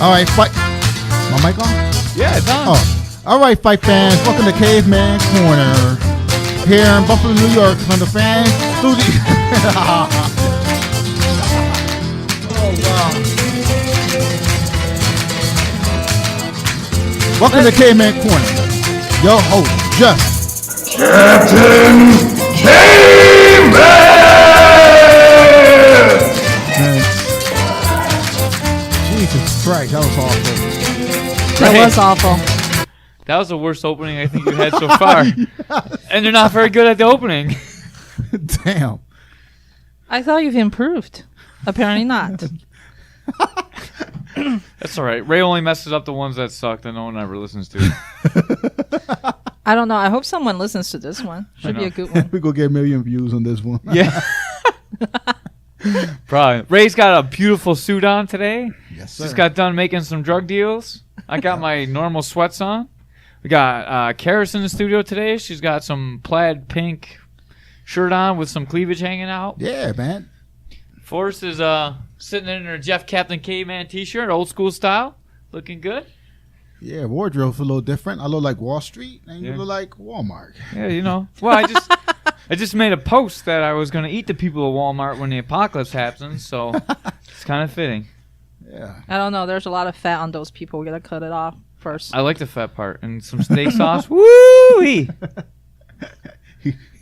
All right, fight. My mic on? Yeah, it's on. Oh, all right, fight fans. Welcome to Caveman Corner here in Buffalo, New York, from the fan studio. Oh wow! Welcome to Caveman Corner. Your host, Jeff. Captain Caveman! Jesus Christ, that was awful. That was awful. That was the worst opening I think you had so far. And you're not very good at the opening. Damn. I thought you've improved. Apparently not. That's all right. Ray only messes up the ones that suck that no one ever listens to. I don't know. I hope someone listens to this one. Should be a good one. We're going to get 1 million views on this one. Yeah. Probably. Ray's got a beautiful suit on today. Yes, sir. Just got done making some drug deals. I got my normal sweats on. We got Karis in the studio today. She's got some plaid pink shirt on with some cleavage hanging out. Yeah, man. Forrest is sitting in her Jeff Captain Caveman t-shirt, old school style. Looking good. Yeah, wardrobe's a little different. I look like Wall Street, and you Yeah. look like Walmart. Yeah, you know. Well, I just made a post that I was going to eat the people of Walmart when the apocalypse happens, so it's kind of fitting. Yeah. I don't know. There's a lot of fat on those people. We got to cut it off first. I like the fat part and some steak sauce. Woo-wee!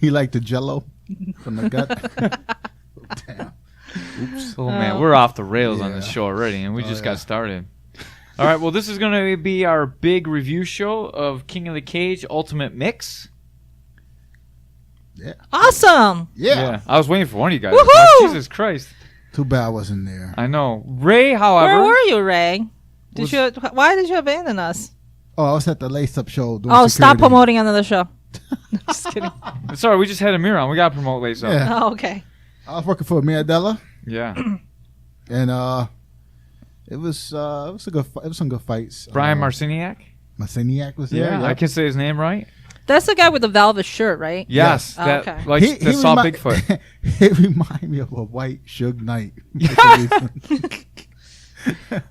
He liked the Jello from the gut. Damn. Oops. Oh, man, we're off the rails on this Yeah. show already, and we just yeah. got started. All right, well, this is going to be our big review show of King of the Cage Ultimate Mix. Yeah. Awesome. Yeah. I was waiting for one of you guys. Woohoo! Jesus Christ. Too bad I wasn't there. I know. Ray, however. Where were you, Ray? Why did you abandon us? Oh, I was at the Lace Up show. Doing Oh, stop security. promoting another show. Just kidding. Sorry, we just had a mirror on. We got to promote Lace Up. Yeah. Oh, okay. I was working for Miadella, Yeah. and it was some good fights. Brian Marciniak? Marciniak was there. Yeah, I can say his name right. That's the guy with the velvet shirt, right? Yes. Oh, That, okay. like, that saw Bigfoot. He reminded me of a white Suge Knight.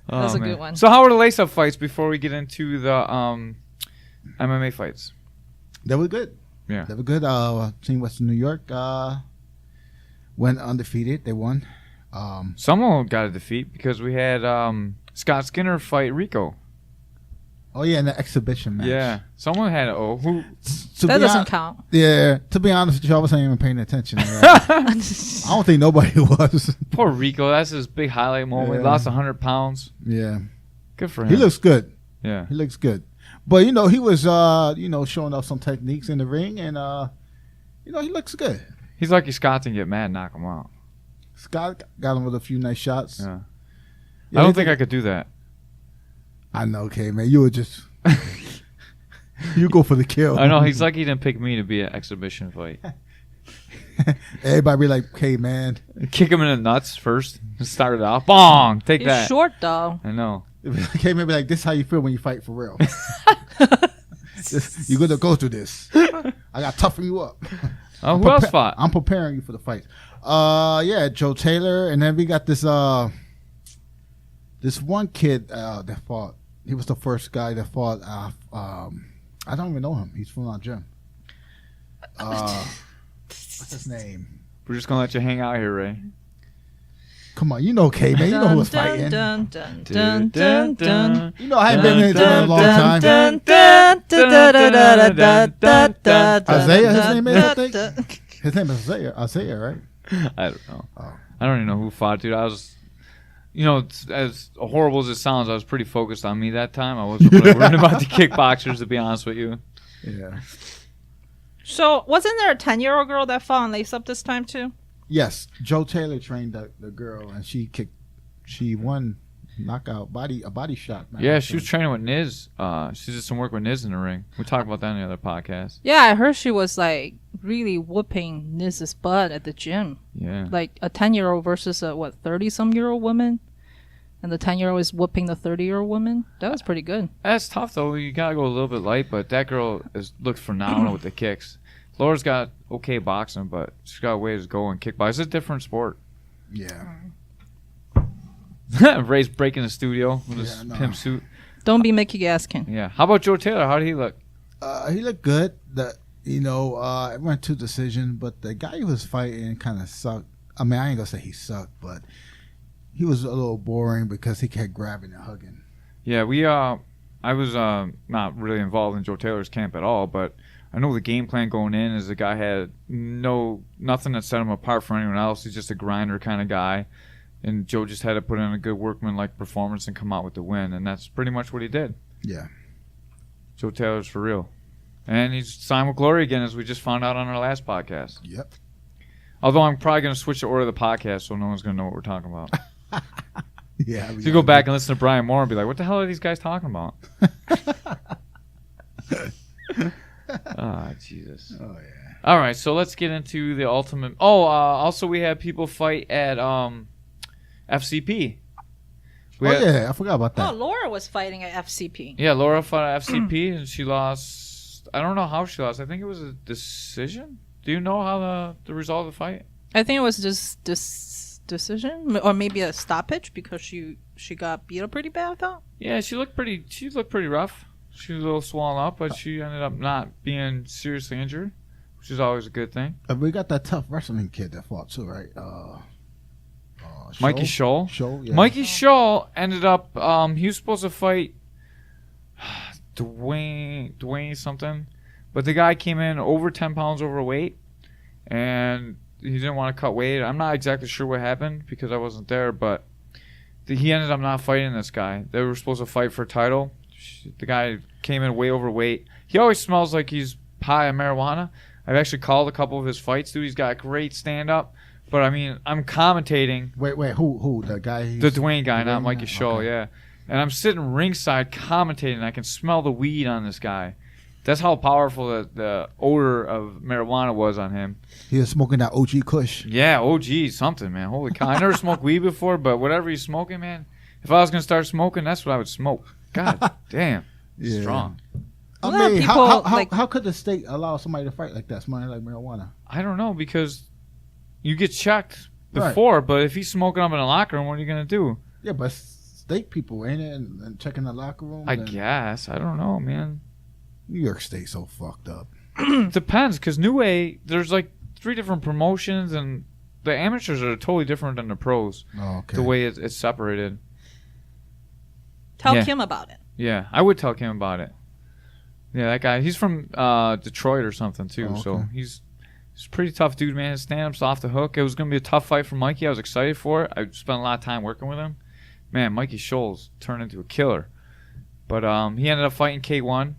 That's a man. good one. So how were the lace-up fights before we get into the MMA fights? They were good. Yeah. They were good. Team Western New York went undefeated. They won. Someone got a defeat because we had Scott Skinner fight Rico. Oh yeah, in the exhibition match. Yeah. Someone had who? That doesn't count. Yeah. To be honest with you, I wasn't even paying attention to that. I don't think nobody was. Poor Rico. That's his big highlight moment. He Yeah. lost 100 pounds. Yeah. Good for him. He looks good. Yeah. He looks good. But he was showing off some techniques in the ring, and he looks good. He's lucky Scott didn't get mad and knock him out. Scott got him with a few nice shots. Yeah. Yeah, I don't think I could do that. I know, okay, man. You would just you go for the kill. I know. He's lucky he didn't pick me to be an exhibition fight. Everybody be like, "Hey, man." Kick him in the nuts first. Start it off. Bong. Take He's that. short, though. I know. Okay, maybe like this. Is how you feel when you fight for real? You're gonna go through this. I got to toughen you up. Oh, who else fought? I'm preparing you for the fight. Yeah, Joe Taylor, and then we got this this one kid that fought. He was the first guy that fought. I don't even know him. He's from our gym. What's his name? We're just gonna let you hang out here, Ray. Come on, you know Caveman. You know who's fighting. Dun, dun, dun, dun, dun. You know I haven't been in the gym in a long time. Dun, dun, dun, dun, dun, dun, dun, dun, dun, Isaiah, his dun, name is, I dun, think. dun. His name is Isaiah, right? I don't know. Oh. I don't even know who fought, dude. I was, as horrible as it sounds, I was pretty focused on me that time. I wasn't really worried about the kickboxers, to be honest with you. Yeah. So, wasn't there a 10-year-old girl that fought on Lace Up this time, too? Yes, Joe Taylor trained the girl, and she won knockout a body shot. Man. Yeah, she was training with Niz. She did some work with Niz in the ring. We talked about that in the other podcast. Yeah, I heard she was, like, really whooping Niz's butt at the gym. Yeah. Like, a 10-year-old versus a, 30-some-year-old woman? And the 10-year-old is whooping the 30-year-old woman? That was pretty good. That's tough, though. You got to go a little bit light, but that girl looks phenomenal with the kicks. Laura's got okay boxing, but she's got a way to go and kickbox. It's a different sport. Yeah. Ray's breaking the studio with his pimp suit. Don't be Mickey Gaskin. Yeah. How about Joe Taylor? How did he look? He looked good. It went to decision, but the guy he was fighting kind of sucked. I mean, I ain't gonna say he sucked, but he was a little boring because he kept grabbing and hugging. Yeah, I was not really involved in Joe Taylor's camp at all, but I know the game plan going in is the guy had nothing that set him apart from anyone else. He's just a grinder kind of guy, and Joe just had to put in a good workman-like performance and come out with the win, and that's pretty much what he did. Yeah. Joe Taylor's for real. And he's signed with Glory again, as we just found out on our last podcast. Yep. Although I'm probably going to switch the order of the podcast so no one's going to know what we're talking about. Yeah. So you go back and listen to Brian Moore and be like, what the hell are these guys talking about? Jesus. Oh, yeah. All right, so let's get into the ultimate. Also we had people fight at FCP. I forgot about that. Oh, Laura was fighting at FCP. Yeah, Laura fought at FCP and she lost. I don't know how she lost. I think it was a decision. Do you know how the result of the fight? I think it was just decision or maybe a stoppage because she got beat up pretty bad, I thought. Yeah, she looked pretty rough. She was a little swollen up, but she ended up not being seriously injured, which is always a good thing. We got that tough wrestling kid that fought too, right? Mikey Scholl. Yeah. Mikey Scholl ended up. He was supposed to fight Dwayne something, but the guy came in over 10 pounds overweight, and he didn't want to cut weight. I'm not exactly sure what happened because I wasn't there, but he ended up not fighting this guy. They were supposed to fight for a title. The guy came in way overweight. He always smells like he's high of marijuana. I've actually called a couple of his fights, dude. He's got a great stand-up. But, I mean, I'm commentating. Wait, who? The guy? The Dwayne guy, not Mikey Scholl, okay. yeah. And I'm sitting ringside commentating. I can smell the weed on this guy. That's how powerful the odor of marijuana was on him. He was smoking that OG Kush. Yeah, OG something, man. Holy cow. I never smoked weed before, but whatever he's smoking, man, if I was going to start smoking, that's what I would smoke. God damn. Yeah. Strong. I mean, people, how could the state allow somebody to fight like that, smelling like marijuana? I don't know, because you get checked before, but if he's smoking up in a locker room, what are you going to do? Yeah, but state people, ain't it? And checking the locker room? I guess. I don't know, man. New York State's so fucked up. Depends, because New A, there's like 3 different promotions, and the amateurs are totally different than the pros. Oh, okay. The way it's separated. Tell Kim about it. Yeah, I would tell Kim about it. Yeah, that guy, he's from Detroit or something, too, so he's a pretty tough dude, man. His stand-up's off the hook. It was going to be a tough fight for Mikey. I was excited for it. I spent a lot of time working with him. Man, Mikey Scholl's turned into a killer. But he ended up fighting K1,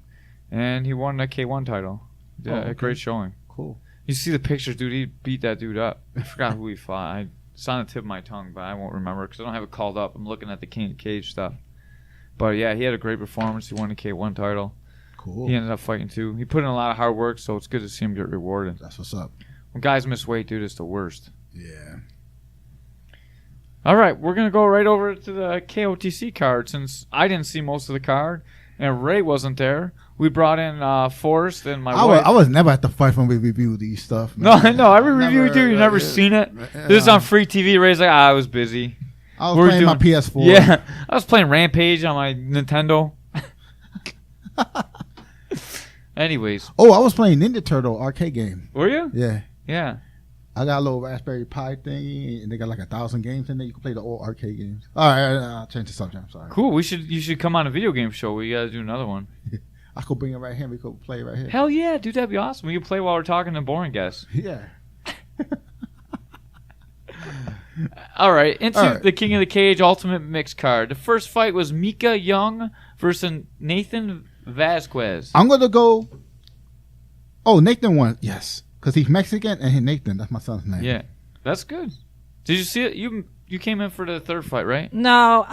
and he won that K1 title. Yeah, a great showing. Cool. You see the pictures, dude. He beat that dude up. I forgot who he fought. It's on the tip of my tongue, but I won't remember because I don't have it called up. I'm looking at the King of Cage stuff. But, yeah, he had a great performance. He won the K1 title. Cool. He ended up fighting, too. He put in a lot of hard work, so it's good to see him get rewarded. That's what's up. When guys miss weight, dude, it's the worst. Yeah. All right, we're going to go right over to the KOTC card since I didn't see most of the card and Ray wasn't there. We brought in Forrest and my wife. I was never at the fight when we reviewed these stuff. Man. No, every review we do, you never seen it. This is on free TV. Ray's like, I was busy. I was playing my PS4. Yeah, I was playing Rampage on my Nintendo. Anyways. Oh, I was playing Ninja Turtle arcade game. Were you? Yeah. Yeah. I got a little Raspberry Pi thingy, and they got like 1,000 games in there. You can play the old arcade games. All right, I'll change the subject. I'm sorry. Cool. You should come on a video game show. We got to do another one. I could bring it right here. We could play it right here. Hell yeah, dude. That'd be awesome. We could play while we're talking to boring guests. Yeah. All right, into the King of the Cage Ultimate Mix card. The first fight was Mika Young versus Nathan Vasquez. I'm going to go... Oh, Nathan won. Yes. Because he's Mexican and he's Nathan. That's my son's name. Yeah, that's good. Did you see it? You came in for the third fight, right? No,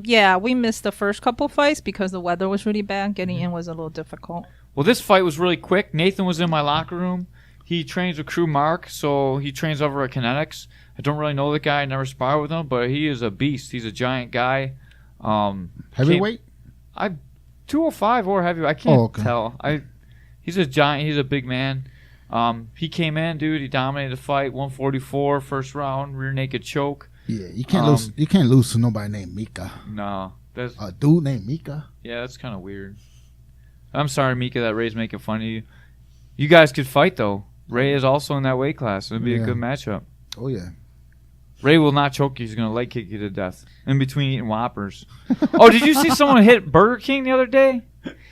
yeah, we missed the first couple fights because the weather was really bad. Getting in was a little difficult. Well, this fight was really quick. Nathan was in my locker room. He trains with Crew Mark, so he trains over at Kinetics. I don't really know the guy. I never sparred with him, but he is a beast. He's a giant guy. Heavyweight? 205 or heavyweight. I can't tell. He's a giant. He's a big man. He came in, dude. He dominated the fight. 144 first round, rear naked choke. Yeah, you can't lose. You can't lose to nobody named Mika. No, that's A dude named Mika. yeah, that's kind of weird. I'm sorry, Mika, that Ray's making fun of you. You guys could fight though. Ray is also in that weight class. It'd be a good matchup. Oh yeah. Ray will not choke you. He's gonna leg kick you to death in between eating Whoppers. Oh, did you see someone hit Burger King the other day?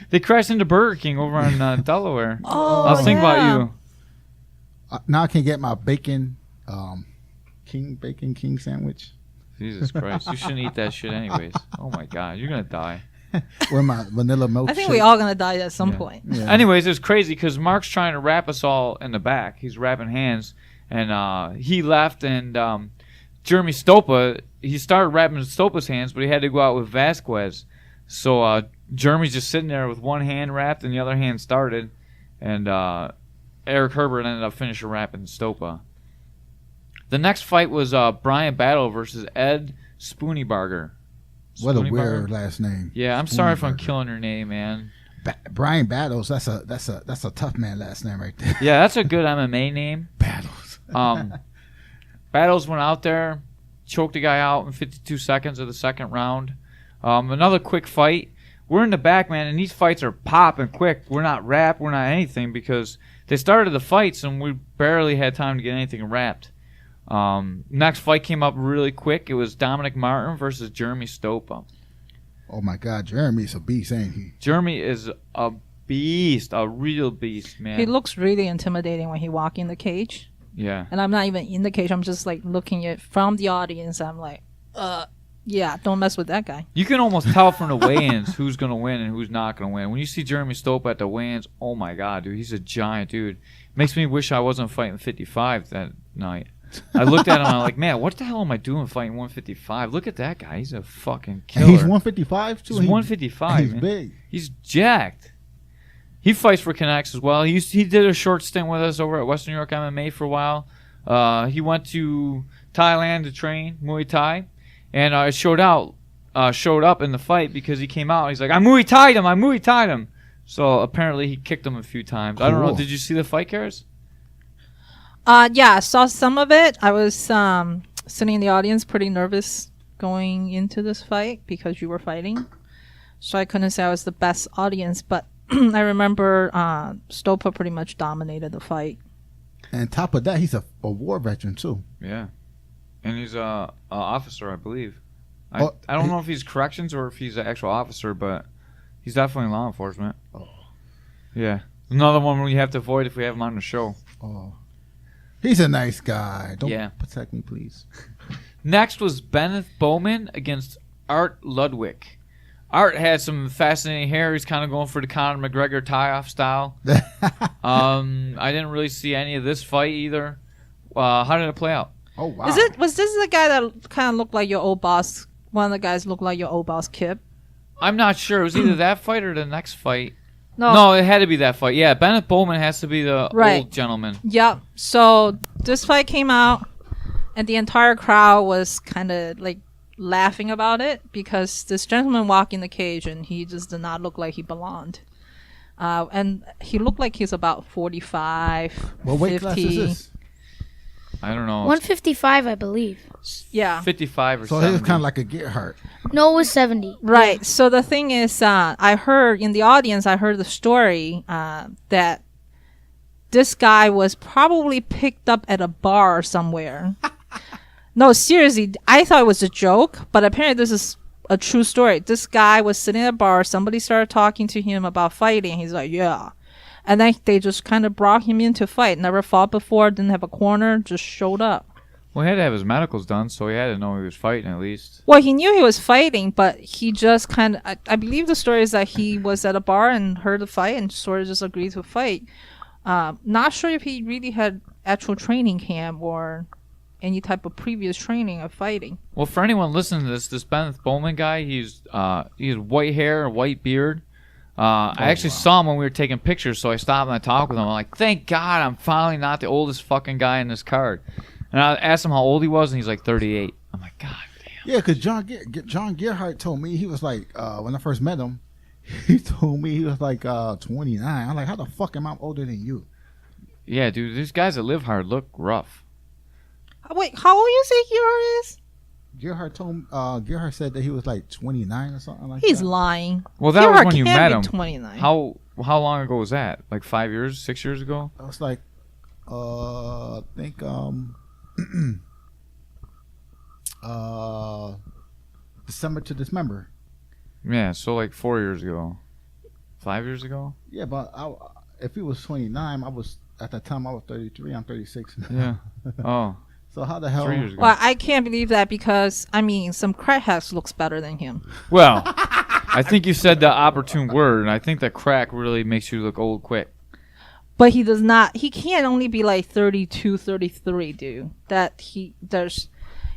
They crashed into Burger King over in Delaware. Oh, I was thinking about you. Now I can get my bacon king sandwich. Jesus Christ, you shouldn't eat that shit anyways. Oh my God, you're gonna die. With my vanilla milk. I think we all gonna die at some Yeah. point. Yeah. Anyways, it's crazy because Mark's trying to wrap us all in the back. He's wrapping hands, and he left, and Jeremy Stopa, he started wrapping Stopa's hands, but he had to go out with Vasquez. So Jeremy's just sitting there with one hand wrapped and the other hand started, and Eric Herbert ended up finishing wrapping Stopa. The next fight was Brian Battle versus Ed Spooneybarger. What a Spooneybarger? weird last name. Yeah, I'm sorry if I'm Spooneybarger. killing your name, man. Brian Battles. That's a tough man last name right there. Yeah, that's a good MMA name. Battles. Battles went out there, choked a guy out in 52 seconds of the second round. Another quick fight. We're in the back, man, and these fights are popping quick. We're not wrapped. We're not anything because they started the fights and we barely had time to get anything wrapped. Next fight came up really quick. It was Dominic Martin versus Jeremy Stopa. Oh my God, Jeremy's a beast, ain't he? Jeremy is a beast, a real beast, man. He looks really intimidating when he walk in the cage. Yeah. And I'm not even in the cage. I'm just like looking at from the audience. I'm like, yeah, don't mess with that guy. You can almost tell from the weigh-ins who's going to win and who's not going to win. When you see Jeremy Stopa at the weigh-ins, oh my God, dude, he's a giant dude. Makes me wish I wasn't fighting 55 that night. I looked at him and I'm like, man, what the hell am I doing fighting 155? Look at that guy. He's a fucking killer. And he's 155 too. He's 155. He's man. big. He's jacked. He fights for Connects as well. He did a short stint with us over at Western New York MMA for a while. He went to Thailand to train Muay Thai, and showed up in the fight because he came out. He's like, I Muay Thai'd him. So apparently he kicked him a few times. I don't know. Cool. Did you see the fight, Karis? Yeah, I saw some of it. I was sitting in the audience pretty nervous going into this fight because you were fighting. So I couldn't say I was the best audience, but I remember Stopa pretty much dominated the fight. And top of that, he's a war veteran too. Yeah. And he's a officer, I believe. Oh, I don't know if he's corrections or if he's an actual officer, but he's definitely law enforcement. Oh. Yeah. Another one we have to avoid if we have him on the show. Oh. He's a nice guy. Don't Yeah. protect me, please. Next was Benneth Bowman against Art Ludwig. Art had some fascinating hair. He's kind of going for the Conor McGregor tie-off style. I didn't really see any of this fight either. How did it play out? Oh wow. Was this the guy that kind of looked like your old boss? One of the guys looked like your old boss, Kip. I'm not sure. It was either that fight or the next fight. No. No, it had to be that fight. Yeah, Benneth Bowman has to be the Right. old gentleman. Yep. So this fight came out, and the entire crowd was kind of like laughing about it because this gentleman walked in the cage and he just did not look like he belonged. And he looked like he's about 45, What weight 50. class is this? I don't know. 155, I believe. Yeah. 55 or So he something. was kind of like a Gerhardt. No, it was 70. Right. So the thing is, I heard in the audience, I heard the story that this guy was probably picked up at a bar somewhere. No, seriously, I thought it was a joke, but apparently this is a true story. This guy was sitting at a bar. Somebody started talking to him about fighting. He's like, yeah. And then they just kind of brought him in to fight. Never fought before, didn't have a corner, just showed up. Well, he had to have his medicals done, so he had to know he was fighting at least. Well, he knew he was fighting, but he just kind of... I believe the story is that he was at a bar and heard the fight and sort of just agreed to fight. Not sure if he really had actual training camp or any type of previous training of fighting. Well, for anyone listening to this Benneth Bowman guy, he has white hair, a white beard. I actually saw him when we were taking pictures, so I stopped and I talked with him. I'm like, thank God I'm finally not the oldest fucking guy in this card. And I asked him how old he was, and he's like 38. I'm like, God damn. Yeah, because John Gerhardt told me he was like, when I first met him, he told me he was like 29. I'm like, how the fuck am I older than you? Yeah, dude, these guys that live hard look rough. Wait, how old you say Gerard is? Gerhard said that he was like 29 or something like He's that. lying. Well, that was Gerhard when you can't met be him. 29. How long ago was that? Like 5 years, 6 years ago? It was like, I think, December to December. Yeah, so like 4 years ago, 5 years ago. Yeah, but if he was 29, at that time I was 33. I'm 36 now. Yeah. Oh, So how the hell? 3 years ago. Well, I can't believe that because, I mean, some crackheads looks better than him. Well, I think you said the opportune word, and I think that crack really makes you look old quick. But he does not. He can't only be like 32, 33, dude.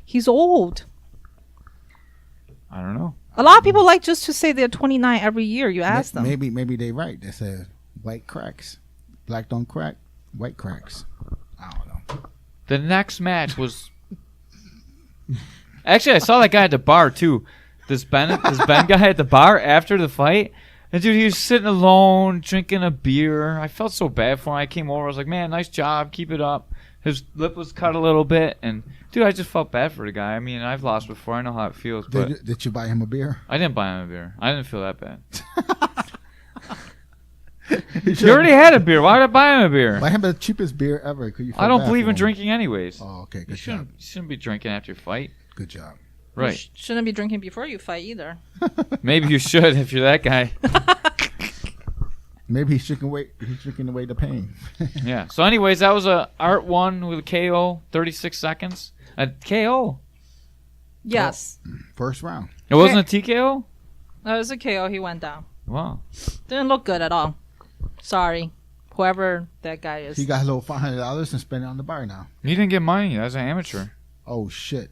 He's old. I don't know. A lot of people like just to say they're 29 every year. You ask them. Maybe they right. They said white cracks, black don't crack, white cracks. I don't know. The next match was actually I saw that guy at the bar too. This Ben guy at the bar after the fight. And dude, he was sitting alone drinking a beer. I felt so bad for him. I came over. I was like, man, nice job. Keep it up. His lip was cut a little bit, and dude, I just felt bad for the guy. I mean, I've lost before. I know how it feels, but Did you buy him a beer? I didn't buy him a beer. I didn't feel that bad. He already had a beer. Why would I buy him a beer? Buy him the cheapest beer ever. 'Cause you feel I don't bad believe for in him. drinking anyways. Oh, okay. You Good job. shouldn't be drinking after your fight. Good job. Right. Shouldn't be drinking before you fight either. Maybe you should if you're that guy. Maybe he's drinking away the pain. Yeah. So anyways, that was a Art 1 with a KO, 36 seconds. A KO. Yes. First round. It wasn't a TKO? That was a KO. He went down. Wow. Didn't look good at all. Sorry. Whoever that guy is. He got a little $500 and spent it on the bar now. He didn't get money as an amateur. Oh shit.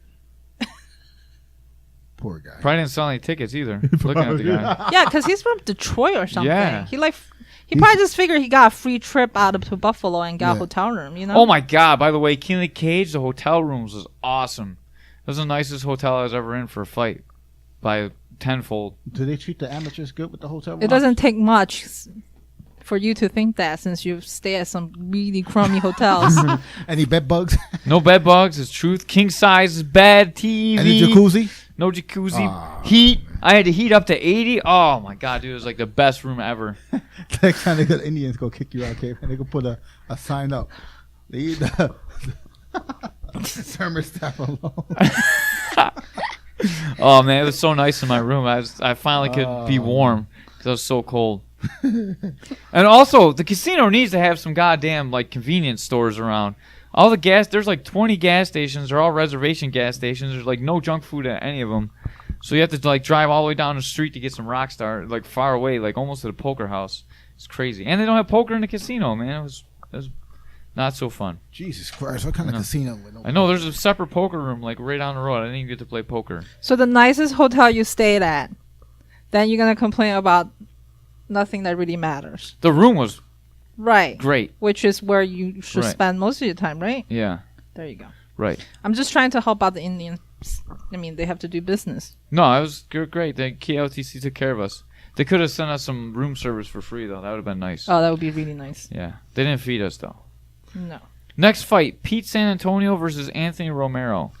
Poor guy. Probably didn't sell any tickets either. Looking at the guy. Yeah, because he's from Detroit or something. Yeah. He probably just figured he got a free trip out to Buffalo and got a Yeah. hotel room, you know? Oh my god, by the way, Keely Cage, the hotel rooms was awesome. It was the nicest hotel I was ever in for a fight. By tenfold. Do they treat the amateurs good with the hotel room? It doesn't take much for you to think that since you stay at some really crummy hotels. Any bed bugs? No bed bugs, it's truth. King size bed, TV. Any jacuzzi? No jacuzzi. Heat. I had to heat up to 80. Oh my god, dude, it was like the best room ever. Next time the Indians go kick you out, Caveman, they go put a sign up. They eat the thermostat alone. Oh man, it was so nice in my room. I finally could be warm because I was so cold. And also, the casino needs to have some goddamn like convenience stores around. All the there's like 20 gas stations. They're all reservation gas stations. There's like no junk food at any of them. So you have to like drive all the way down the street to get some Rockstar, like far away, like almost to the poker house. It's crazy. And they don't have poker in the casino, man. It was not so fun. Jesus Christ, what kind of casino? With no I know there's a separate poker room like right down the road. I didn't even get to play poker. So the nicest hotel you stayed at, then you're going to complain about nothing that really matters. The room was Right. great. Which is where you should Right. spend most of your time, right? Yeah, There you go. right. I'm just trying to help out the Indians. I mean, they have to do business. No, it was great. The KOTC took care of us. They could have sent us some room service for free, though. That would have been nice. Oh, that would be really nice. Yeah. They didn't feed us, though. No. Next fight, Pete San Antonio versus Anthony Romero.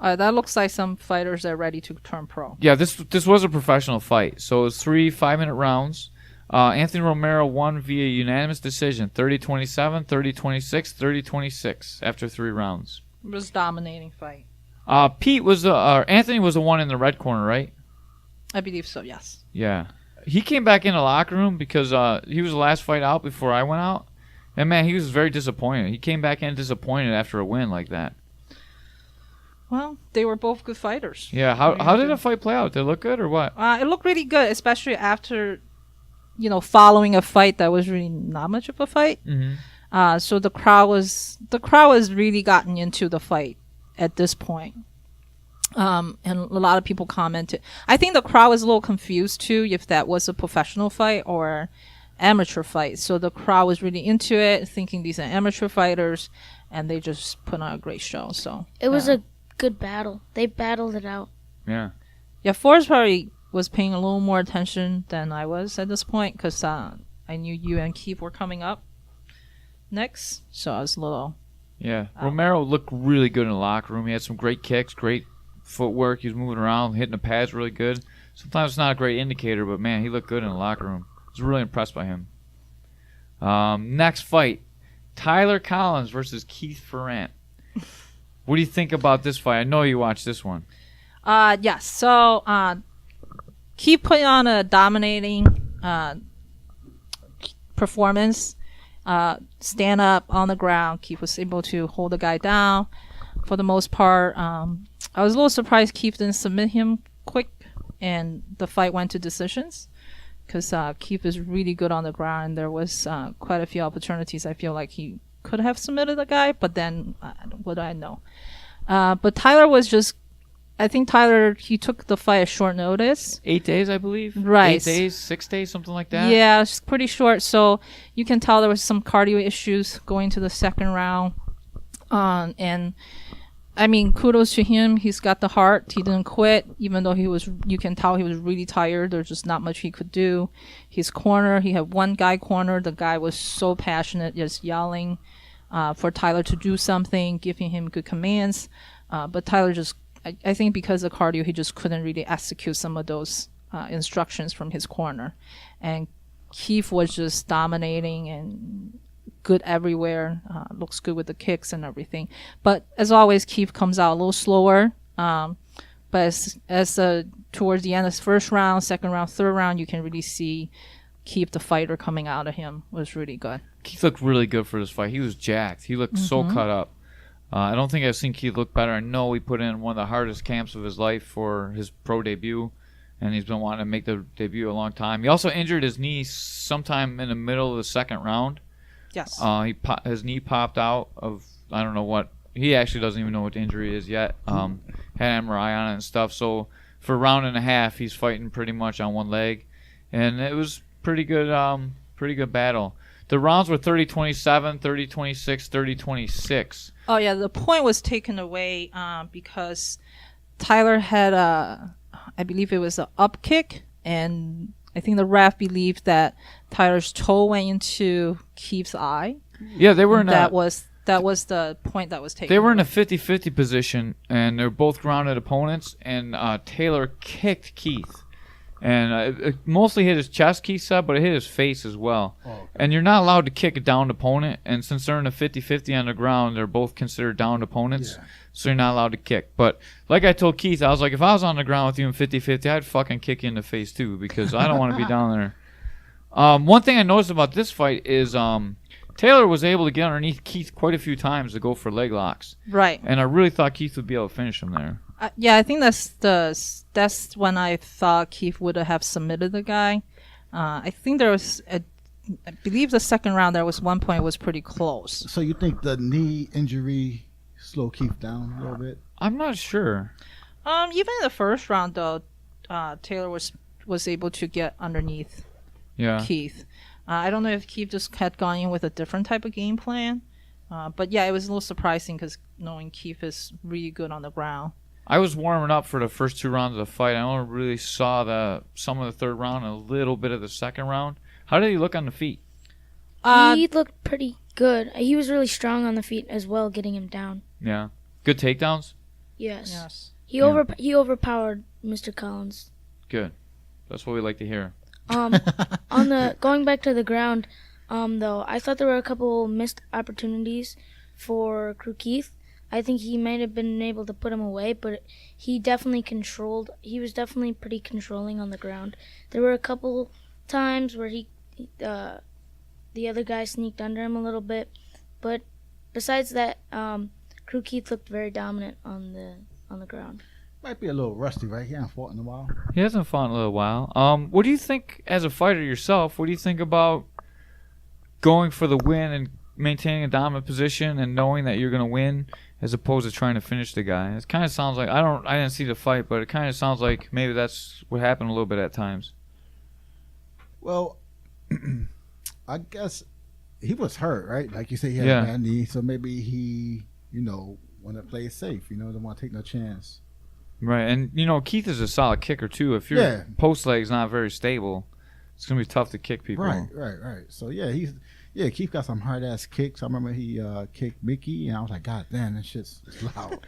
That looks like some fighters are ready to turn pro. Yeah, this was a professional fight. So it was 3 5-minute rounds. Anthony Romero won via unanimous decision, 30-27, 30-26, 30-26 after 3 rounds. It was a dominating fight. Anthony was the one in the red corner, right? I believe so, yes. Yeah. He came back in the locker room because he was the last fight out before I went out. And, man, he was very disappointed. He came back in disappointed after a win like that. Well, they were both good fighters. Yeah. How did the fight play out? Did it look good or what? It looked really good, especially after, following a fight that was really not much of a fight. Mm-hmm. So the crowd was really gotten into the fight at this point. And a lot of people commented. I think the crowd was a little confused too if that was a professional fight or amateur fight. So the crowd was really into it, thinking these are amateur fighters, and they just put on a great show. So It was a good battle. They battled it out. Yeah. Yeah, Forrest probably was paying a little more attention than I was at this point because I knew you and Keith were coming up next. So I was a little... Yeah. Romero looked really good in the locker room. He had some great kicks, great footwork. He was moving around, hitting the pads really good. Sometimes it's not a great indicator, but man, he looked good in the locker room. I was really impressed by him. Next fight, Tyler Collins versus Keith Ferrant. What do you think about this fight? I know you watched this one. Yes. So, Keith put on a dominating performance. Stand up on the ground. Keith was able to hold the guy down for the most part. I was a little surprised Keith didn't submit him quick, and the fight went to decisions because Keith is really good on the ground. And there was quite a few opportunities. I feel like he could have submitted the guy, but then what do I know? But Tyler was just. I think Tyler, he took the fight at short notice. 8 days, I believe. Right. 8 days, 6 days, something like that. Yeah, it's pretty short. So you can tell there was some cardio issues going to the second round. And I mean, kudos to him. He's got the heart. He didn't quit, even though you can tell he was really tired. There's just not much he could do. His corner, he had one guy cornered. The guy was so passionate, just yelling for Tyler to do something, giving him good commands. But Tyler just, I think because of cardio, he just couldn't really execute some of those instructions from his corner. And Keith was just dominating and good everywhere. Looks good with the kicks and everything. But as always, Keith comes out a little slower. But as towards the end of the first round, second round, third round, you can really see Keith, the fighter, coming out of him was really good. Keith looked really good for this fight. He was jacked. He looked so cut up. I don't think I've seen Keith look better. I know he put in one of the hardest camps of his life for his pro debut, and he's been wanting to make the debut a long time. He also injured his knee sometime in the middle of the second round. Yes. His knee popped out of, I don't know what. He actually doesn't even know what the injury is yet. Had an MRI on it and stuff. So for a round and a half, he's fighting pretty much on one leg, and it was pretty good battle. The rounds were 30-27, 30-26, 30-26. Oh, yeah, the point was taken away because Tyler had I believe it was an up kick, and I think the ref believed that Tyler's toe went into Keith's eye. Yeah, they were in that was the point that was taken. They were away. in a 50-50 position, and they're both grounded opponents, and Taylor kicked Keith. And it mostly hit his chest, Keith said, but it hit his face as well. Oh, okay. And you're not allowed to kick a downed opponent. And since they're in a 50-50 on the ground, they're both considered downed opponents. Yeah. So you're not allowed to kick. But like I told Keith, I was like, if I was on the ground with you in 50-50, I'd fucking kick you in the face too, because I don't want to be down there. One thing I noticed about this fight is Taylor was able to get underneath Keith quite a few times to go for leg locks. Right. And I really thought Keith would be able to finish him there. Yeah, I think that's when I thought Keith would have submitted the guy. I think there was I believe the second round there was one point it was pretty close. So you think the knee injury slowed Keith down a little bit? I'm not sure. Even in the first round though, Taylor was able to get underneath Keith. I don't know if Keith just had gone in with a different type of game plan. But yeah, it was a little surprising because knowing Keith is really good on the ground. I was warming up for the first 2 rounds of the fight. I only really saw some of the third round and a little bit of the second round. How did he look on the feet? He looked pretty good. He was really strong on the feet as well, getting him down. Yeah. Good takedowns? Yes. He overpowered Mr. Collins. Good. That's what we like to hear. Going back to the ground, though, I thought there were a couple missed opportunities for Crew Keith. I think he might have been able to put him away, but he definitely controlled. He was definitely pretty controlling on the ground. There were a couple times where the other guy sneaked under him a little bit, but besides that, Crew Keith looked very dominant on the ground. Might be a little rusty, right? He hasn't fought in a while. He hasn't fought in a little while. What do you think, as a fighter yourself, what do you think about going for the win and maintaining a dominant position and knowing that you're going to win as opposed to trying to finish the guy? It kind of sounds like, I didn't see the fight, but it kind of sounds like maybe that's what happened a little bit at times. Well, I guess he was hurt, right? Like you said, he had a bad knee, so maybe he, want to play it safe, don't want to take no chance. Right, and, Keith is a solid kicker, too. If your post leg's not very stable, it's going to be tough to kick people. Right. So, Keith got some hard-ass kicks. I remember he kicked Mickey, and I was like, God damn, that shit's loud.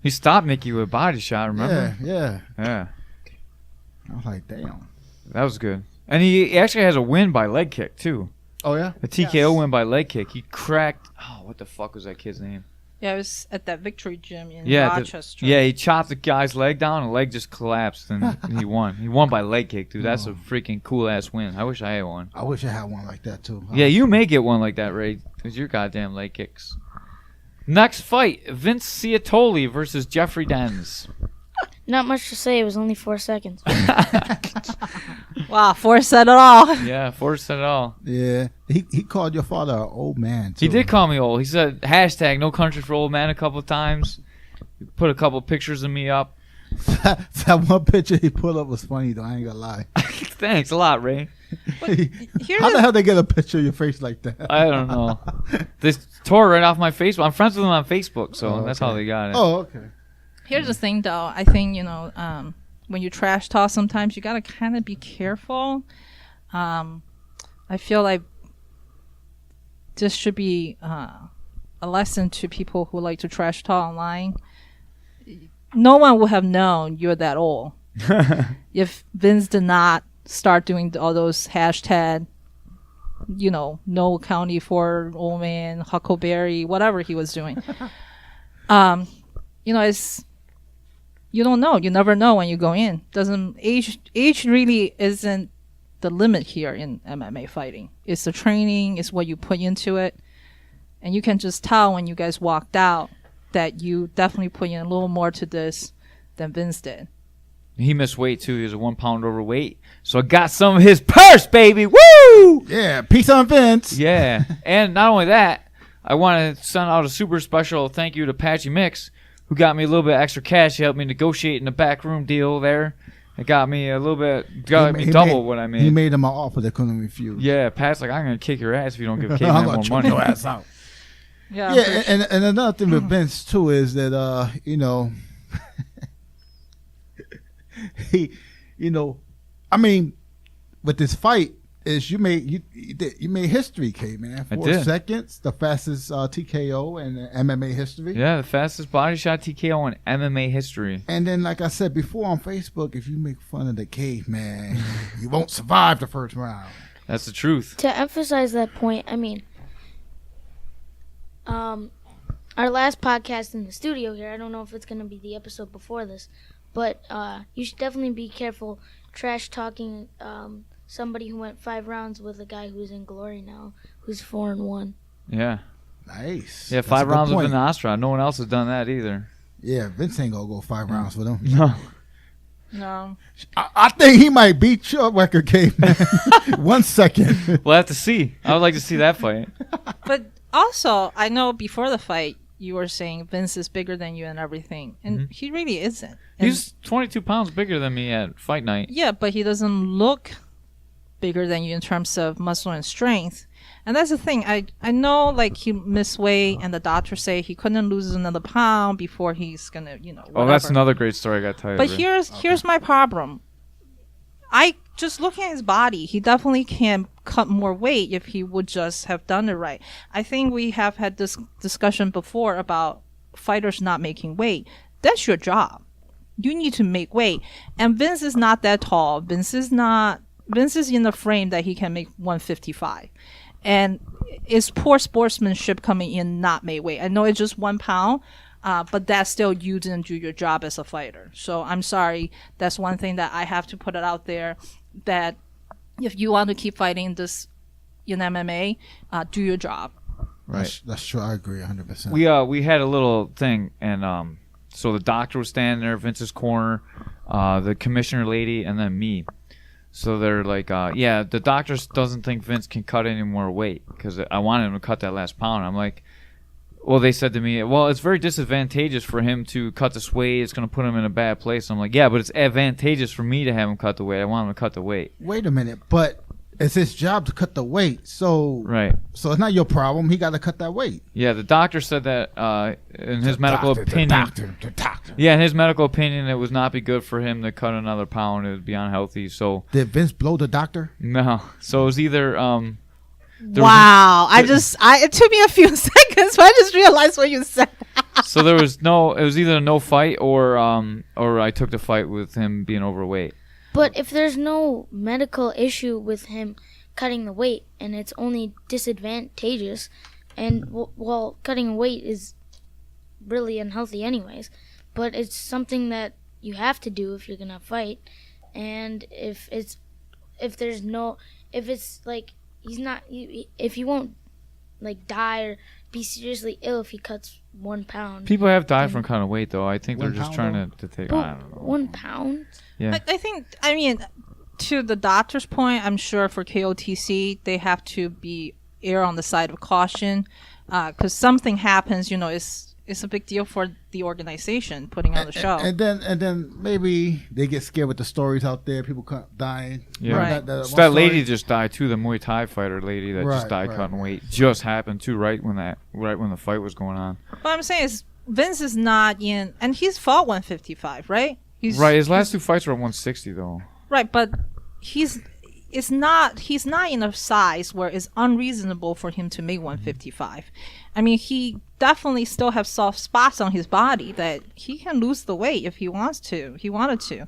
He stopped Mickey with a body shot, remember? Yeah. Yeah. I was like, damn. That was good. And he actually has a win by leg kick, too. Oh, yeah? A TKO win by leg kick. He cracked... Oh, what the fuck was that kid's name? Yeah, it was at that Victory Gym in Yeah, Rochester. he chopped the guy's leg down, and the leg just collapsed, and he won. He won by leg kick, dude. That's a freaking cool-ass win. I wish I had one. I wish I had one like that, too. Yeah, you may get one like that, Ray, because your goddamn leg kicks. Next fight, Vince Ciatoli versus Jeffrey Denz. Not much to say. It was only 4 seconds. Wow, 4 said it all. Yeah, forced it all. Yeah. He called your father an old man, too. He did call me old. He said, hashtag no country for old man a couple of times. He put a couple pictures of me up. That one picture he put up was funny, though. I ain't gonna lie. Thanks a lot, Ray. How the hell they get a picture of your face like that? I don't know. This tore right off my Facebook. I'm friends with him on Facebook, so Oh, that's okay. how they got it. Oh, okay. Here's the thing, though. I think, when you trash talk, sometimes you got to kind of be careful. I feel like this should be a lesson to people who like to trash talk online. No one would have known you're that old if Vince did not start doing all those hashtag, no county for old man, Huckleberry, whatever he was doing. It's... You don't know. You never know when you go in. Age really isn't the limit here in MMA fighting. It's the training. It's what you put into it. And you can just tell when you guys walked out that you definitely put in a little more to this than Vince did. He missed weight, too. He was a 1 pound overweight. So I got some of his purse, baby. Woo! Yeah, peace on Vince. Yeah. And not only that, I want to send out a super special thank you to Patchy Mix, who got me a little bit extra cash. He helped me negotiate in the backroom deal there. It got me a little bit, double what I made. He made him an offer they couldn't refuse. Yeah, Pat's like, I'm going to kick your ass if you don't give Caveman more money. Your ass out. Yeah. Yeah, and another thing with Vince, too, is that, he, I mean, with this fight, is you made history, Caveman. 4 seconds, the fastest TKO in MMA history. Yeah, the fastest body shot TKO in MMA history. And then, like I said before on Facebook, if you make fun of the Caveman, you won't survive the first round. That's the truth. To emphasize that point, I mean, our last podcast in the studio here, I don't know if it's going to be the episode before this, but you should definitely be careful trash talking somebody who went 5 rounds with a guy who's in glory now, who's 4-1. Yeah. Nice. Yeah, 5 rounds with an Astra. No one else has done that either. Yeah, Vince ain't going to go 5 rounds with him. No. I think he might beat your record, Caveman. 1 second. We'll have to see. I would like to see that fight. But also, I know before the fight, you were saying Vince is bigger than you and everything. And he really isn't. And He's 22 pounds bigger than me at fight night. yeah, but he doesn't look bigger than you in terms of muscle and strength. And that's the thing. I know, like, he missed weight, and the doctors say he couldn't lose another pound before he's gonna, whatever. Oh, that's another great story I got to tell you. But Ray. here's my problem. Just looking at his body, he definitely can cut more weight if he would just have done it right. I think we have had this discussion before about fighters not making weight. That's your job. You need to make weight. And Vince is not that tall. Vince is in the frame that he can make 155. And it's poor sportsmanship coming in not make weight. I know it's just 1 pound, but that's still you didn't do your job as a fighter. So I'm sorry. That's one thing that I have to put it out there, that if you want to keep fighting this in MMA, do your job. Right. That's true. I agree 100%. We had a little thing, and so the doctor was standing there, Vince's corner, the commissioner lady, and then me. So they're like, the doctor doesn't think Vince can cut any more weight because I wanted him to cut that last pound. I'm like, well, they said to me, well, it's very disadvantageous for him to cut this weight. It's going to put him in a bad place. I'm like, yeah, but it's advantageous for me to have him cut the weight. I want him to cut the weight. Wait a minute, but it's his job to cut the weight. So Right. So it's not your problem. He got to cut that weight. Yeah, the doctor said that in his medical opinion. The doctor. Yeah, in his medical opinion, it would not be good for him to cut another pound. It would be unhealthy. So Did Vince blow the doctor? no. So it was either Wow. It took me a few seconds, but I just realized what you said. So there was no. It was either a no fight or I took the fight with him being overweight. But if there's no medical issue with him cutting the weight and it's only disadvantageous, and well, cutting weight is really unhealthy anyways, but it's something that you have to do if you're gonna fight. And if it's like if he won't like die or be seriously ill if he cuts 1 pound. People have died from cutting weight, though. I think they're 1 just pound, trying to take. But I don't know. 1 pound. Yeah. I think, I mean, to the doctor's point, I'm sure for KOTC, they have to be err on the side of caution, because something happens, you know, it's a big deal for the organization putting on the show. And then maybe they get scared with the stories out there. People dying. Yeah. Right. That, So one that lady story? just died too. The Muay Thai fighter lady that just Right, died right. cutting weight just happened too. Right when the fight was going on. What I'm saying is Vince is not in, and he's fought 155, right? Right. His last 2 fights were at 160 though. Right, but he's not in a size where it's unreasonable for him to make 155. I mean, he definitely still have soft spots on his body that he can lose the weight if he wants to. He wanted to.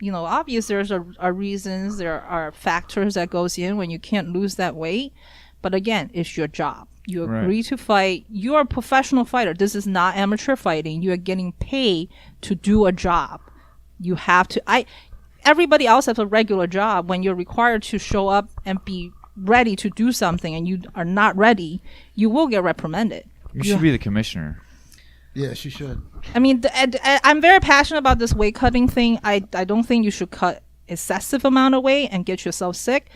You know, obviously there's are reasons, there are factors that goes in when you can't lose that weight. But again, it's your job. You agree to fight. You're a professional fighter. This is not amateur fighting. You are getting paid to do a job. You have to. Everybody else has a regular job. When you're required to show up and be ready to do something and you are not ready, you will get reprimanded. You should be the commissioner. Yeah, she should. I mean, I'm very passionate about this weight cutting thing. I don't think you should cut excessive amount of weight and get yourself sick.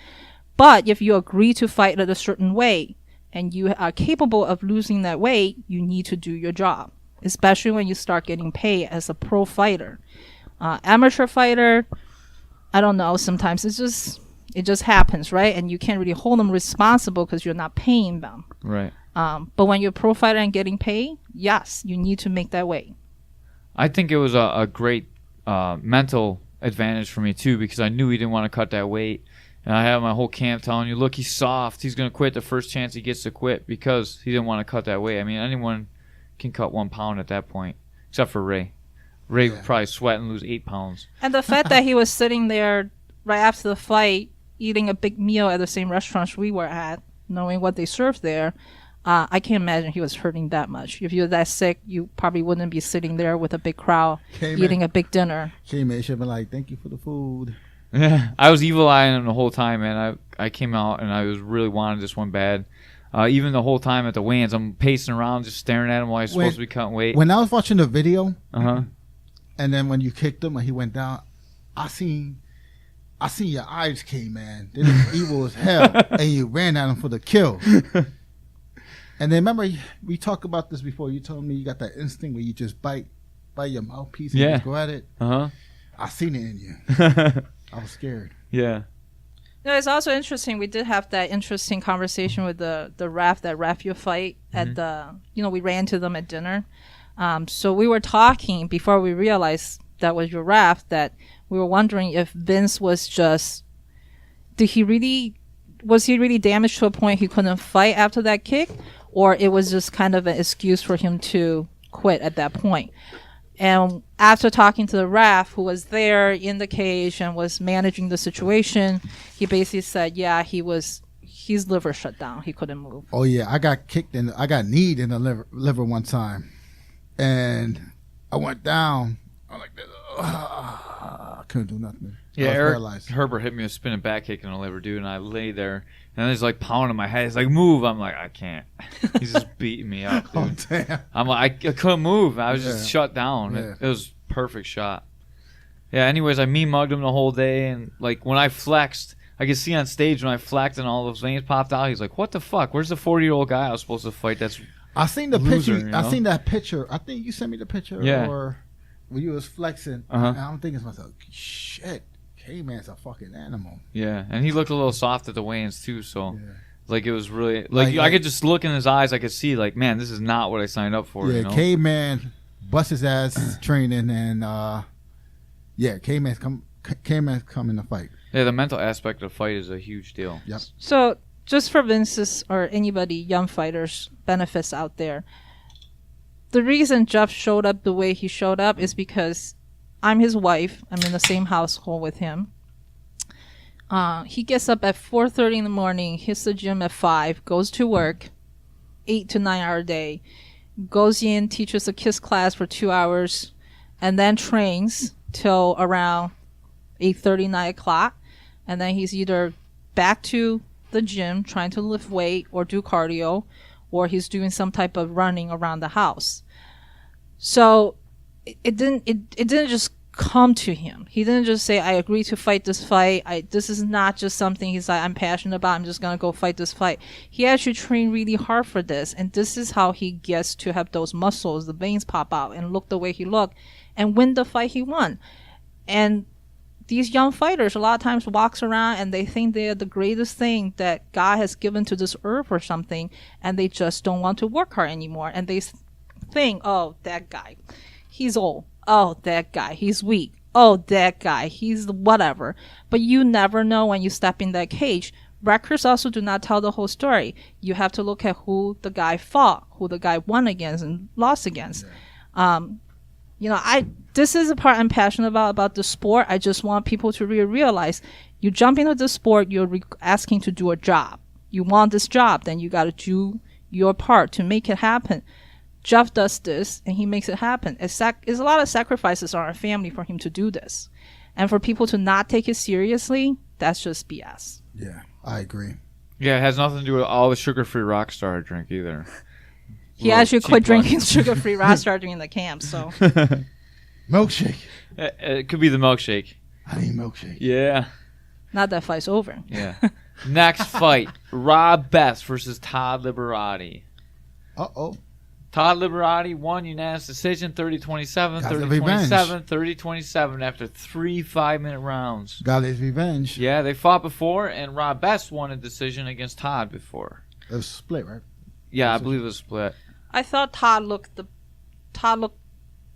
But if you agree to fight at a certain weight and you are capable of losing that weight, you need to do your job, especially when you start getting paid as a pro fighter. Amateur fighter, I don't know, sometimes it just happens, right? And you can't really hold them responsible because you're not paying them. Right. But when you're a pro fighter and getting paid, yes, you need to make that weight. I think it was a great mental advantage for me too, because I knew he didn't want to cut that weight. And I had my whole camp telling you, look, he's soft. He's going to quit the first chance he gets to quit because he didn't want to cut that weight. I mean, anyone can cut 1 pound at that point, except for Ray. Ray would probably sweat and lose 8 pounds. And the fact that he was sitting there right after the fight, eating a big meal at the same restaurants we were at, knowing what they served there, I can't imagine he was hurting that much. If you're that sick, you probably wouldn't be sitting there with a big crowd eating a big dinner. K-Man should have been like, thank you for the food. Yeah, I was evil eyeing him the whole time, man. I came out and I was really wanted this one bad. Even the whole time at the weigh-ins, I'm pacing around just staring at him while he's supposed to be cutting weight. When I was watching the video, Uh-huh. and then when you kicked him and he went down, I seen your eyes, K-Man. They look evil as hell, and you ran at him for the kill. And then remember, we talked about this before. You told me you got that instinct where you just bite your mouthpiece and just go at it. Uh-huh. I seen it in you. I was scared. Yeah. No, it's also interesting. We did have that interesting conversation with the ref, that ref your fight at the, we ran to them at dinner. So we were talking before we realized that was your ref, that we were wondering if Vince was was he really damaged to a point he couldn't fight after that kick, or it was just kind of an excuse for him to quit at that point. And after talking to the ref who was there in the cage and was managing the situation, he basically said, yeah, his liver shut down. He couldn't move. Oh yeah, I got kneed in the liver one time, and I went down. I was like this. I couldn't do nothing. Yeah, I was Eric paralyzed. Herbert hit me a spinning back kick in the liver, dude, and I lay there, and he's like pounding my head. He's like, move. I'm like, I can't. He's just beating me up, dude. Oh damn. I'm like, I couldn't move. I was just shut down. Yeah. It was a perfect shot. Yeah, anyways, I mugged him the whole day, and like when I flexed, I could see on stage when I flexed and all those veins popped out, he's like, what the fuck? Where's the 40-year-old guy I was supposed to fight that's I seen the loser, picture. I seen that picture. I think you sent me the picture. Yeah. Or when you was flexing. Uh-huh. And I'm thinking to myself, shit, K-Man's a fucking animal. Yeah, and he looked a little soft at the weigh-ins too, so Yeah. like it was really Like, I could just look in his eyes, I could see like, man, this is not what I signed up for. Yeah, You know? K-Man bust his ass training, and K-Man's come in the fight. Yeah, the mental aspect of the fight is a huge deal. Yep. So just for Vince's or anybody, young fighters, benefits out there, the reason Jeff showed up the way he showed up is because I'm his wife. I'm in the same household with him. He gets up at 4:30 in the morning, hits the gym at 5, goes to work, 8 to 9 hour day, goes in, teaches a KISS class for 2 hours, and then trains till around 8:30, 9 o'clock. And then he's either back to the gym trying to lift weight or do cardio, or he's doing some type of running around the house. So it didn't just come to him. He didn't just say, I agree to fight this fight. This is not just something he's like, I'm passionate about, I'm just going to go fight this fight. He actually trained really hard for this, and this is how he gets to have those muscles, the veins pop out, and look the way he looked, and win the fight he won. And these young fighters a lot of times walks around and they think they're the greatest thing that God has given to this earth or something, and they just don't want to work hard anymore. And they think, oh, that guy, he's old. Oh, that guy, he's weak. Oh, that guy, he's whatever. But you never know when you step in that cage. Records also do not tell the whole story. You have to look at who the guy fought, who the guy won against and lost against. Yeah. This is the part I'm passionate about the sport. I just want people to really realize you jump into the sport, you're asking to do a job. You want this job, then you got to do your part to make it happen. Jeff does this, and he makes it happen. It's a lot of sacrifices on our family for him to do this. And for people to not take it seriously, that's just BS. Yeah, I agree. Yeah, it has nothing to do with all the sugar-free Rockstar drink either. He actually quit drinking sugar-free Rockstar during the camp, so. Milkshake. It could be the milkshake. I need milkshake. Yeah. Not that fight's over. Yeah. Next fight, Rob Best versus Todd Liberati. Uh-oh. Todd Liberati won unanimous decision, 30-27, 30-27, 30-27 after 3 5-minute rounds. Got his revenge. Yeah, they fought before, and Rob Best won a decision against Todd before. It was split, right? Yeah, I believe it was split. I thought Todd looked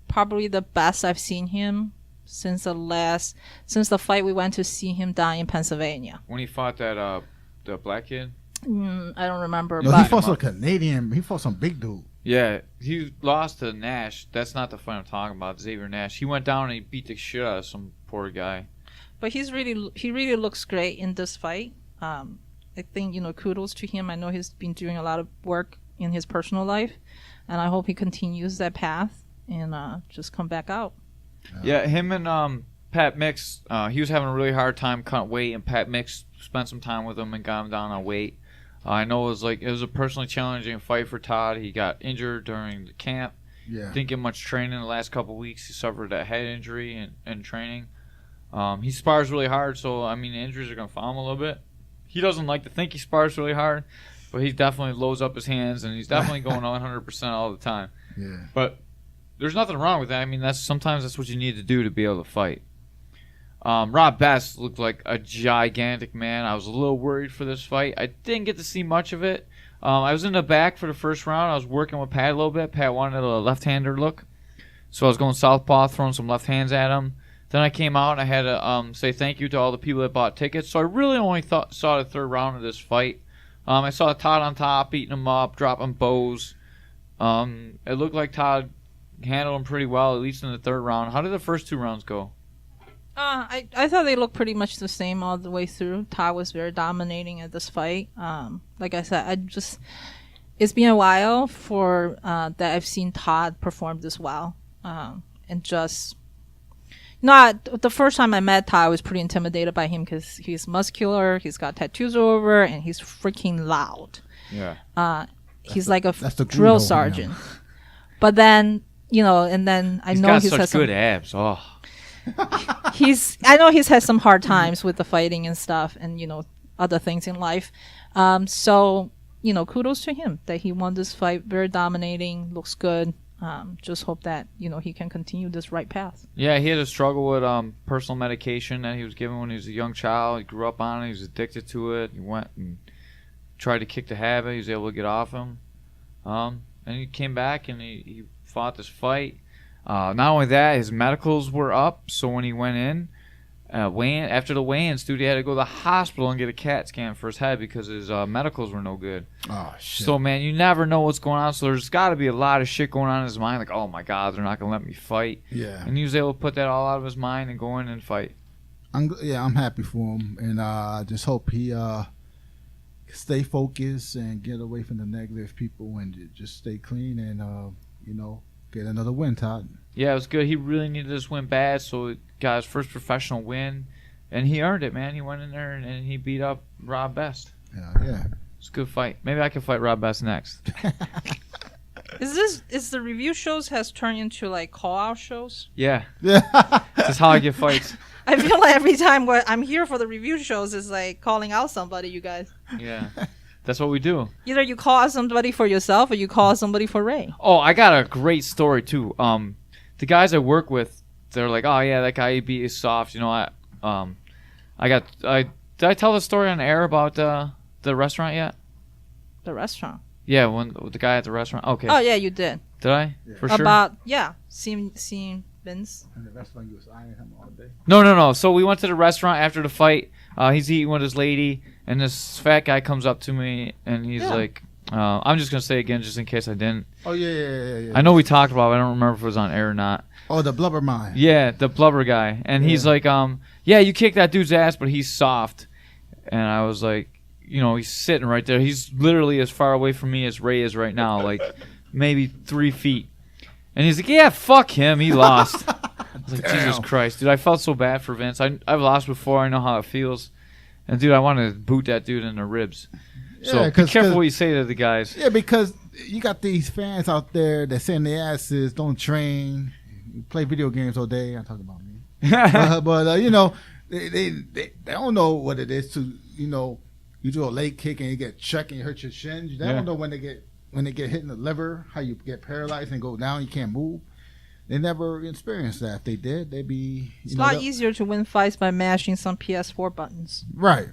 probably the best I've seen him since the fight we went to see him down in Pennsylvania. When he fought that the black kid? I don't remember. No, but he fought some Canadian. He fought some big dude. Yeah, he lost to Nash. That's not the fight I'm talking about, Xavier Nash. He went down and he beat the shit out of some poor guy. But he really looks great in this fight. I think, kudos to him. I know he's been doing a lot of work in his personal life, and I hope he continues that path and just come back out. Yeah, him and Pat Mix, he was having a really hard time cutting weight, and Pat Mix spent some time with him and got him down on weight. I know it was a personally challenging fight for Todd. He got injured during the camp. Yeah. Didn't get much training the last couple of weeks. He suffered a head injury in training. He spars really hard, so, injuries are going to follow him a little bit. He doesn't like to think he spars really hard, but he definitely loads up his hands, and he's definitely going 100% all the time. Yeah. But there's nothing wrong with that. Sometimes that's what you need to do to be able to fight. Rob Best looked like a gigantic man. I was a little worried for this fight. I didn't get to see much of it. I was in the back for the first round. I was working with Pat a little bit. Pat wanted a left-hander look, so I was going southpaw, throwing some left hands at him. Then I came out and I had to say thank you to all the people that bought tickets. So I really only saw the third round of this fight. I saw Todd on top, beating him up, dropping bows. It looked like Todd handled him pretty well, at least in the third round. How did the first 2 rounds go? I thought they looked pretty much the same all the way through. Todd was very dominating at this fight. Like I said, it's been a while for that I've seen Todd perform this well. And just, the first time I met Todd, I was pretty intimidated by him because he's muscular, he's got tattoos all over, and he's freaking loud. Yeah. He's like a drill sergeant. But then, and then I know he's got such good abs. Oh. I know he's had some hard times with the fighting and stuff, and other things in life. So kudos to him that he won this fight. Very dominating, looks good. Just hope that he can continue this right path. Yeah, he had to struggle with personal medication that he was given when he was a young child. He grew up on it. He was addicted to it. He went and tried to kick the habit. He was able to get off him. And he came back and he fought this fight. Not only that, his medicals were up, so when he went in, After the weigh-ins, dude, he had to go to the hospital and get a CAT scan for his head because his medicals were no good. Oh shit. So, man, you never know what's going on. So there's got to be a lot of shit going on in his mind. Like, oh, my God, they're not going to let me fight. Yeah. And he was able to put that all out of his mind and go in and fight. I'm happy for him, and I just hope he stay focused and get away from the negative people and just stay clean and get another win, Todd. Yeah, it was good. He really needed this win bad, so he got his first professional win, and he earned it, man. He went in there and he beat up Rob Best. Yeah. It's a good fight. Maybe I can fight Rob Best next. Is the review shows has turned into like call out shows? Yeah. Yeah. That's how I get fights. I feel like every time I'm here for the review shows is like calling out somebody, you guys. Yeah. That's what we do. Either you call out somebody for yourself or you call out somebody for Ray. Oh, I got a great story too. The guys I work with, they're like, "Oh yeah, that guy you beat is soft." Did I tell the story on air about the restaurant yet? The restaurant. Yeah, when the guy at the restaurant. Okay. Oh yeah, you did. Did I? Yeah. For sure. About seeing Vince. And the restaurant you was eyeing him all day. No. So we went to the restaurant after the fight. He's eating with his lady, and this fat guy comes up to me, and he's like, I'm just going to say again just in case I didn't. Oh, yeah. I know we talked about it. I don't remember if it was on air or not. Oh, the blubber mine. Yeah, the blubber guy. And he's like, yeah, you kicked that dude's ass, but he's soft. And I was like, he's sitting right there. He's literally as far away from me as Ray is right now, like maybe 3 feet. And he's like, yeah, fuck him. He lost. I was like, Jesus Christ, dude. I felt so bad for Vince. I've lost before. I know how it feels. And, dude, I want to boot that dude in the ribs. So be careful what you say to the guys. Yeah, because you got these fans out there that saying their asses, don't train, play video games all day. I'm talking about me. They don't know what it is to, you do a leg kick and you get checked and you hurt your shins. They don't know when they get hit in the liver, how you get paralyzed and go down, you can't move. They never experienced that. If they did, they'd be... It's a lot easier to win fights by mashing some PS4 buttons. Right.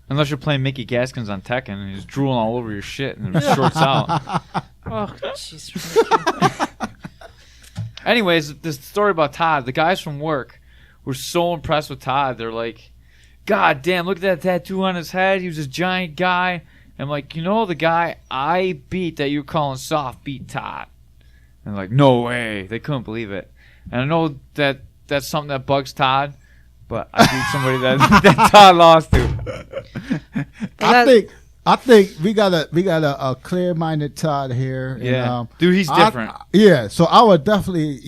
Unless you're playing Mickey Gaskins on Tekken and he's drooling all over your shit and it shorts out. Oh, jeez. Anyways, this story about Todd. The guys from work were so impressed with Todd. They're like, God damn, look at that tattoo on his head. He was this giant guy. I'm like, the guy I beat that you're calling soft beat Todd. And they're like, no way. They couldn't believe it. And I know that that's something that bugs Todd, but I beat somebody that Todd lost to. I think we got a clear-minded Todd here. Yeah, and, dude, he's different. So I would definitely,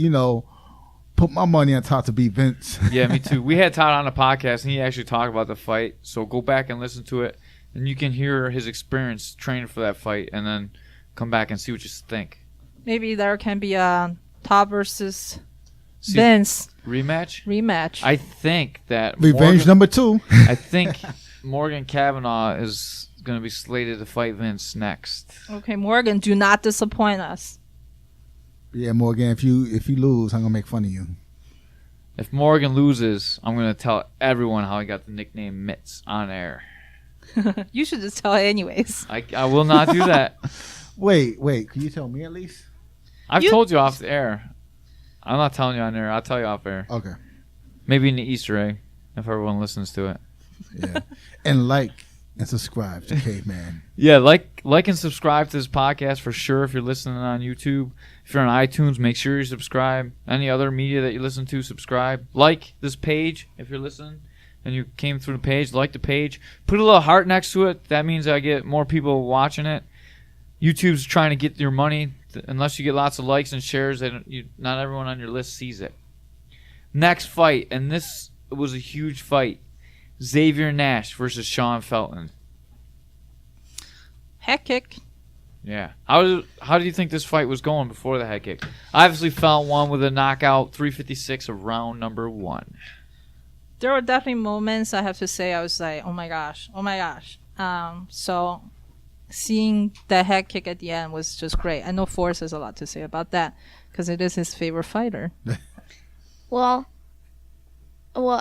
put my money on Todd to beat Vince. Yeah, me too. We had Todd on the podcast, and he actually talked about the fight. So go back and listen to it, and you can hear his experience training for that fight, and then come back and see what you think. Maybe there can be a Todd versus Vince rematch. I think that Revenge number 2. I think Morgan Kavanaugh is going to be slated to fight Vince next. Okay, Morgan, do not disappoint us. Yeah, Morgan, if you lose, I'm gonna make fun of you. If Morgan loses, I'm gonna tell everyone how he got the nickname Mitts on air. You should just tell it anyways. I will not do that. Wait, can you tell me at least? I've told you off the air. I'm not telling you on air. I'll tell you off air. Okay. Maybe in the Easter egg, if everyone listens to it. Yeah. And like and subscribe to Caveman. Yeah, like and subscribe to this podcast for sure if you're listening on YouTube. If you're on iTunes, make sure you subscribe. Any other media that you listen to, subscribe. Like this page if you're listening and you came through the page. Like the page. Put a little heart next to it. That means I get more people watching it. YouTube's trying to get your money. Unless you get lots of likes and shares, not everyone on your list sees it. Next fight, and this was a huge fight. Xavier Nash versus Sean Felton. Head kick. Yeah. How do you think this fight was going before the head kick? Obviously, Felton won with a knockout, 356 of round number 1. There were definitely moments I have to say I was like, oh my gosh. So seeing the head kick at the end was just great. I know Forrest has a lot to say about that because it is his favorite fighter. Well,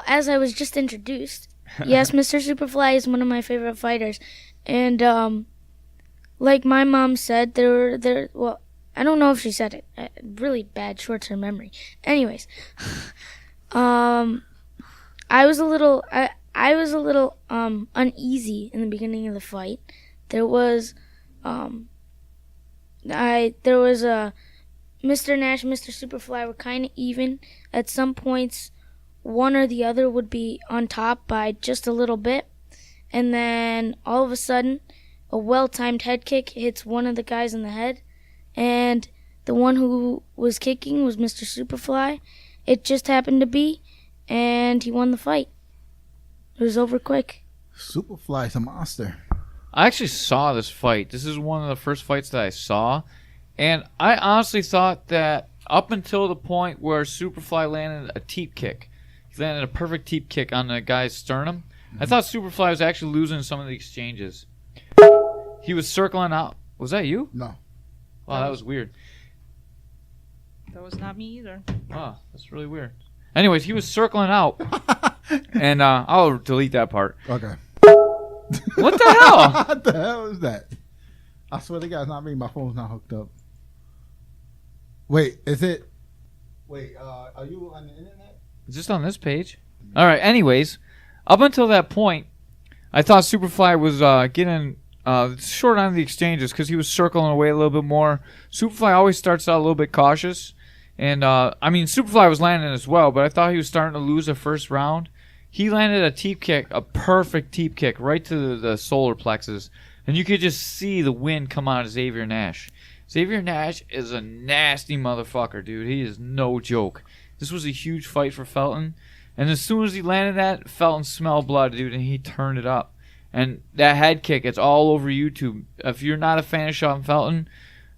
as I was just introduced, yes, Mr. Superfly is one of my favorite fighters, and like my mom said, well, I don't know if she said it. Really bad short-term memory. Anyways, I was a little uneasy in the beginning of the fight. There was a Mr. Nash, Mr. Superfly were kind of even. At some points, one or the other would be on top by just a little bit. And then all of a sudden, a well-timed head kick hits one of the guys in the head. And the one who was kicking was Mr. Superfly. It just happened to be, and he won the fight. It was over quick. Superfly's a monster. I actually saw this fight. This is one of the first fights that I saw. And I honestly thought that up until the point where Superfly landed a teep kick, he landed a perfect teep kick on the guy's sternum, I thought Superfly was actually losing some of the exchanges. He was circling out. Was that you? No. Wow, that was weird. That was not me either. Wow, that's really weird. Anyways, he was circling out. And I'll delete that part. Okay. What the hell? What the hell is that? I swear to God, it's not me. My phone's not hooked up. Wait, is it? Wait, are you on the internet? Just on this page. All right. Anyways, up until that point, I thought Superfly was getting short on the exchanges because he was circling away a little bit more. Superfly always starts out a little bit cautious, and Superfly was landing as well, but I thought he was starting to lose the first round. He landed a teep kick, a perfect teep kick, right to the solar plexus, and you could just see the wind come out of Xavier Nash. Xavier Nash is a nasty motherfucker, dude. He is no joke. This was a huge fight for Felton. And as soon as he landed that, Felton smelled blood, dude, and he turned it up. And that head kick, it's all over YouTube. If you're not a fan of Sean Felton,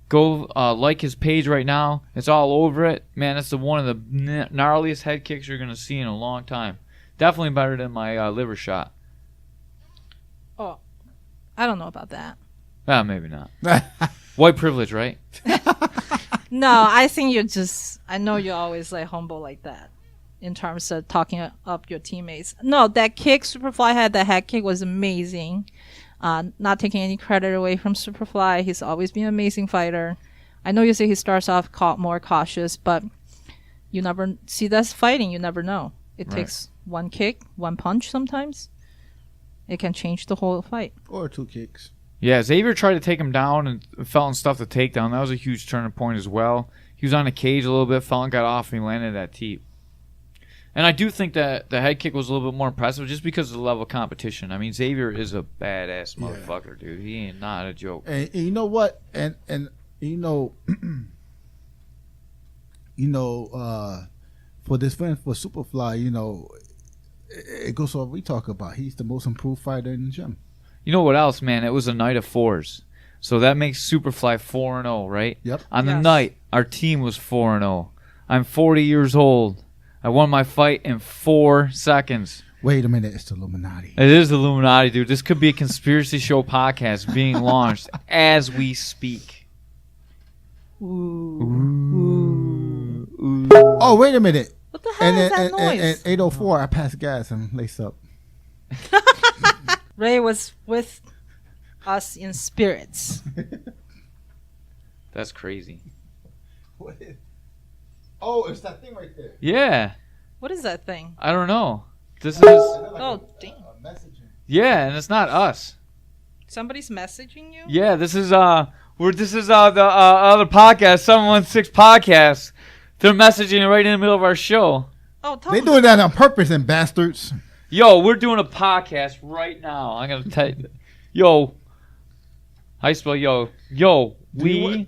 go like his page right now. It's all over it. Man, that's one of the gnarliest head kicks you're going to see in a long time. Definitely better than my liver shot. Oh, I don't know about that. Maybe not. White privilege, right? No, I think I know you're always like humble like that in terms of talking up your teammates. No, that kick Superfly had, that head kick was amazing. Not taking any credit away from Superfly. He's always been an amazing fighter. I know you say he starts off more cautious, but you never see that's fighting. You never know. It takes one kick, one punch sometimes. It can change the whole fight. Or two kicks. Yeah, Xavier tried to take him down and Felton stuffed the takedown. That was a huge turning point as well. He was on the cage a little bit. Felton got off and he landed that teep. And I do think that the head kick was a little bit more impressive just because of the level of competition. I mean, Xavier is a badass motherfucker, dude. He ain't not a joke. And you know what? And you know, for this friend, for Superfly, you know, it goes to what we talk about. He's the most improved fighter in the gym. You know what else, man? It was a night of fours. So that makes Superfly 4-0, right? Yep. On the night, our team was 4-0. I'm 40 years old. I won my fight in 4 seconds. Wait a minute. It's the Illuminati. It is the Illuminati, dude. This could be a conspiracy show podcast being launched as we speak. Ooh. Oh, wait a minute. What the hell is that noise? And 804, I passed gas and laced up. Ray was with us in spirits. That's crazy. Oh, it's that thing right there. Yeah. What is that thing? I don't know. This is... Oh, damn. Messaging. Yeah, and it's not us. Somebody's messaging you? Yeah, this is the other podcast, 716 Podcast. They're messaging right in the middle of our show. Oh, tell They me. doing that on purpose, them bastards. Yo, we're doing a podcast right now. I'm gonna tell you. Yo, how you spell yo? Yo,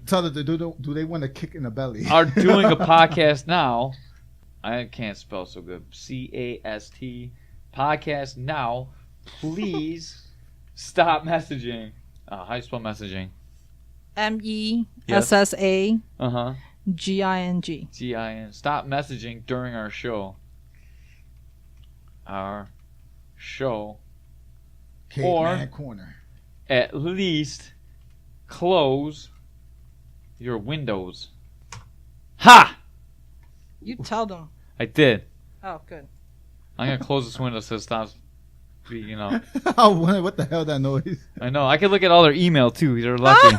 Tell them, do they want a kick in the belly? are doing a podcast now. I can't spell so good. CAST podcast now. Please stop messaging. How you spell messaging? MESSAGING. GIN. Stop messaging during our show. Caveman corner. At least close your windows. Ha! You tell them. I did. Oh, good. I'm gonna close this window so it stops speaking up. Oh, what the hell that noise? I know. I could look at all their email too. They're lucky.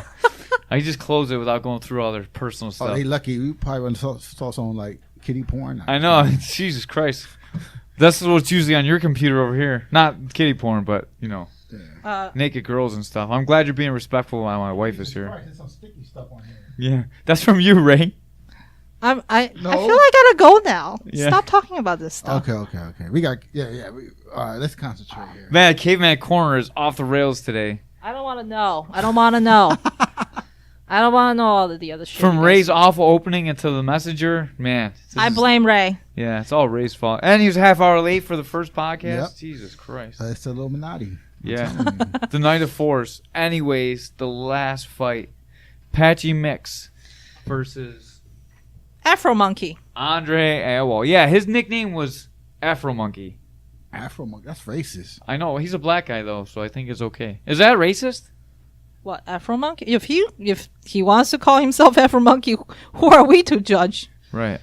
I just close it without going through all their personal stuff. Oh, they lucky. We probably saw something like kitty porn. I know. Jesus Christ. That's what's usually on your computer over here. Not kitty porn, but naked girls and stuff. I'm glad you're being respectful while my wife is here. There's some sticky stuff on here. Yeah, that's from you, Ray. I feel like I gotta go now. Yeah. Stop talking about this stuff. Okay. We got all right, let's concentrate here. Man, Caveman Corner is off the rails today. I don't want to know. I don't want to know. I don't want to know all of the other shit. From Ray's awful opening until the messenger, man. I blame Ray. Yeah, it's all Ray's fault. And he was a half hour late for the first podcast. Yep. Jesus Christ. It's Illuminati. Yeah. The Night of Force. Anyways, the last fight. Patchy Mix versus Afro Monkey. Andre Awal. Yeah, his nickname was Afro Monkey. Afro Monkey. That's racist. I know. He's a black guy, though, so I think it's okay. Is that racist? What, Afro Monkey? If he wants to call himself Afro Monkey, who are we to judge? Right.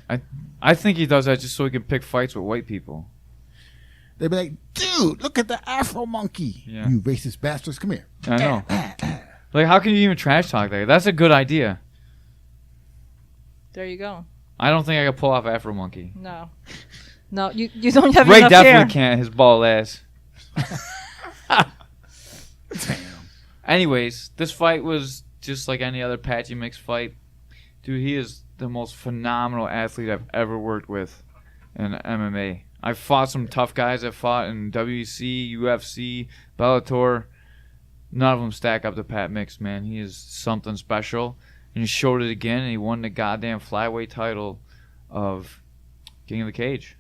I think he does that just so he can pick fights with white people. They'd be like, dude, look at the Afro Monkey. Yeah. You racist bastards. Come here. I know. Like, how can you even trash talk that? That's a good idea. There you go. I don't think I could pull off Afro Monkey. No, you don't have Ray enough definitely hair. can't. His bald ass. Damn. Anyways, this fight was just like any other Patchy Mix fight. Dude, he is the most phenomenal athlete I've ever worked with in MMA. I've fought some tough guys. I've fought in WEC, UFC, Bellator. None of them stack up to Pat Mix, man. He is something special. And he showed it again, and he won the goddamn flyweight title of King of the Cage.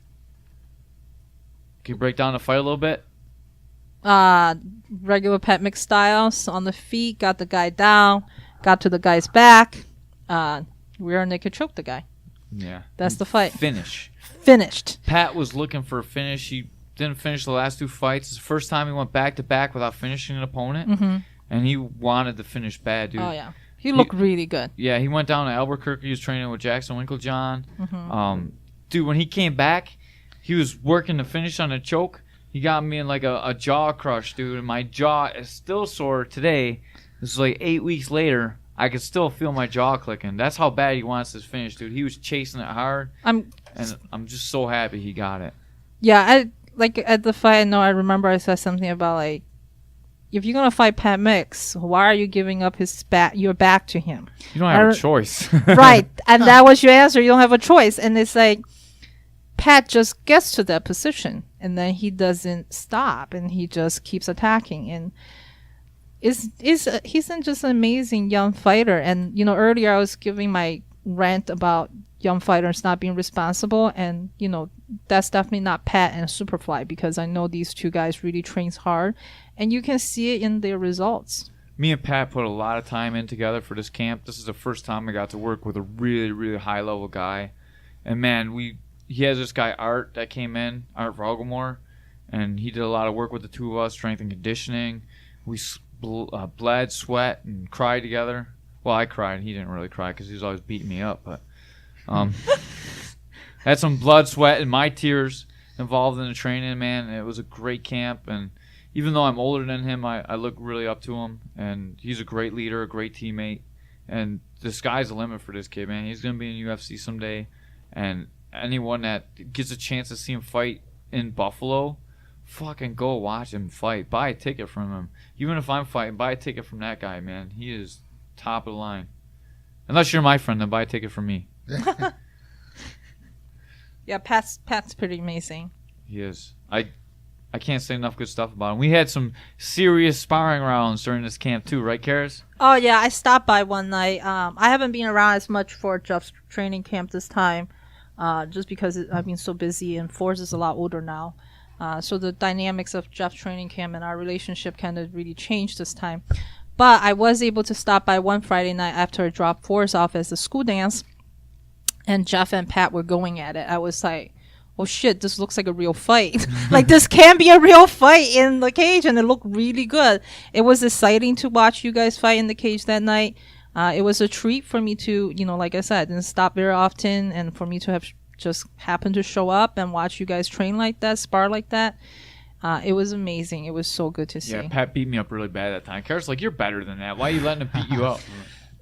Can you break down the fight a little bit? Regular Pat Mix styles on the feet, got the guy down, got to the guy's back, rear naked choked the guy. Yeah. That's the fight. Finished. Pat was looking for a finish. He didn't finish the last two fights. It's the first time he went back to back without finishing an opponent. And he wanted to finish bad, dude. Oh, yeah. He looked really good. Yeah, he went down to Albuquerque. He was training with Jackson Winklejohn. Dude, when he came back, he was working the finish on a choke. He got me in like a jaw crush, dude. And my jaw is still sore today. This is like 8 weeks later. I could still feel my jaw clicking. That's how bad he wants this finish, dude. He was chasing it hard. And I'm just so happy he got it. Yeah, like at the fight, I remember I said something about like, if you're gonna fight Pat Mix, why are you giving up your back to him? You don't have a choice. Right, and that was your answer. You don't have a choice, and it's like Pat just gets to that position, and then he doesn't stop, and he just keeps attacking, and he's just an amazing young fighter. And earlier I was giving my rant about young fighters not being responsible, and that's definitely not Pat and Superfly, because I know these two guys really trains hard, and you can see it in their results. Me and Pat put a lot of time in together for this camp. This is the first time I got to work with a really, really high level guy. And man, he has this guy Art that came in, Art Vogelmore, and he did a lot of work with the two of us, strength and conditioning. We bled, sweat, and cried together. Well, I cried. He didn't really cry because he was always beating me up, but had some blood, sweat, and my tears involved in the training, man. It was a great camp, and even though I'm older than him, I look really up to him, and he's a great leader, a great teammate, and the sky's the limit for this kid, man. He's going to be in UFC someday, and anyone that gets a chance to see him fight in Buffalo, fucking go watch him fight. Buy a ticket from him. Even if I'm fighting, buy a ticket from that guy, man. He is top of the line. Unless you're my friend, then buy a ticket from me. Yeah, Pat's pretty amazing. He is. I can't say enough good stuff about him. We had some serious sparring rounds during this camp too, right, Karis? Oh yeah, I stopped by one night. I haven't been around as much for Jeff's training camp this time, just because I've been so busy, and Forrest is a lot older now. So the dynamics of Jeff's training camp and our relationship kind of really changed this time. But I was able to stop by one Friday night after I dropped Forrest off as a school dance, and Jeff and Pat were going at it. I was like, oh shit, this looks like a real fight. Like, this can be a real fight in the cage, and it looked really good. It was exciting to watch you guys fight in the cage that night. It was a treat for me to, like I said, didn't stop very often, and for me to have just happened to show up and watch you guys train like that, spar like that. It was amazing. It was so good to see. Yeah, Pat beat me up really bad that time. Karis like, you're better than that. Why are you letting him beat you up?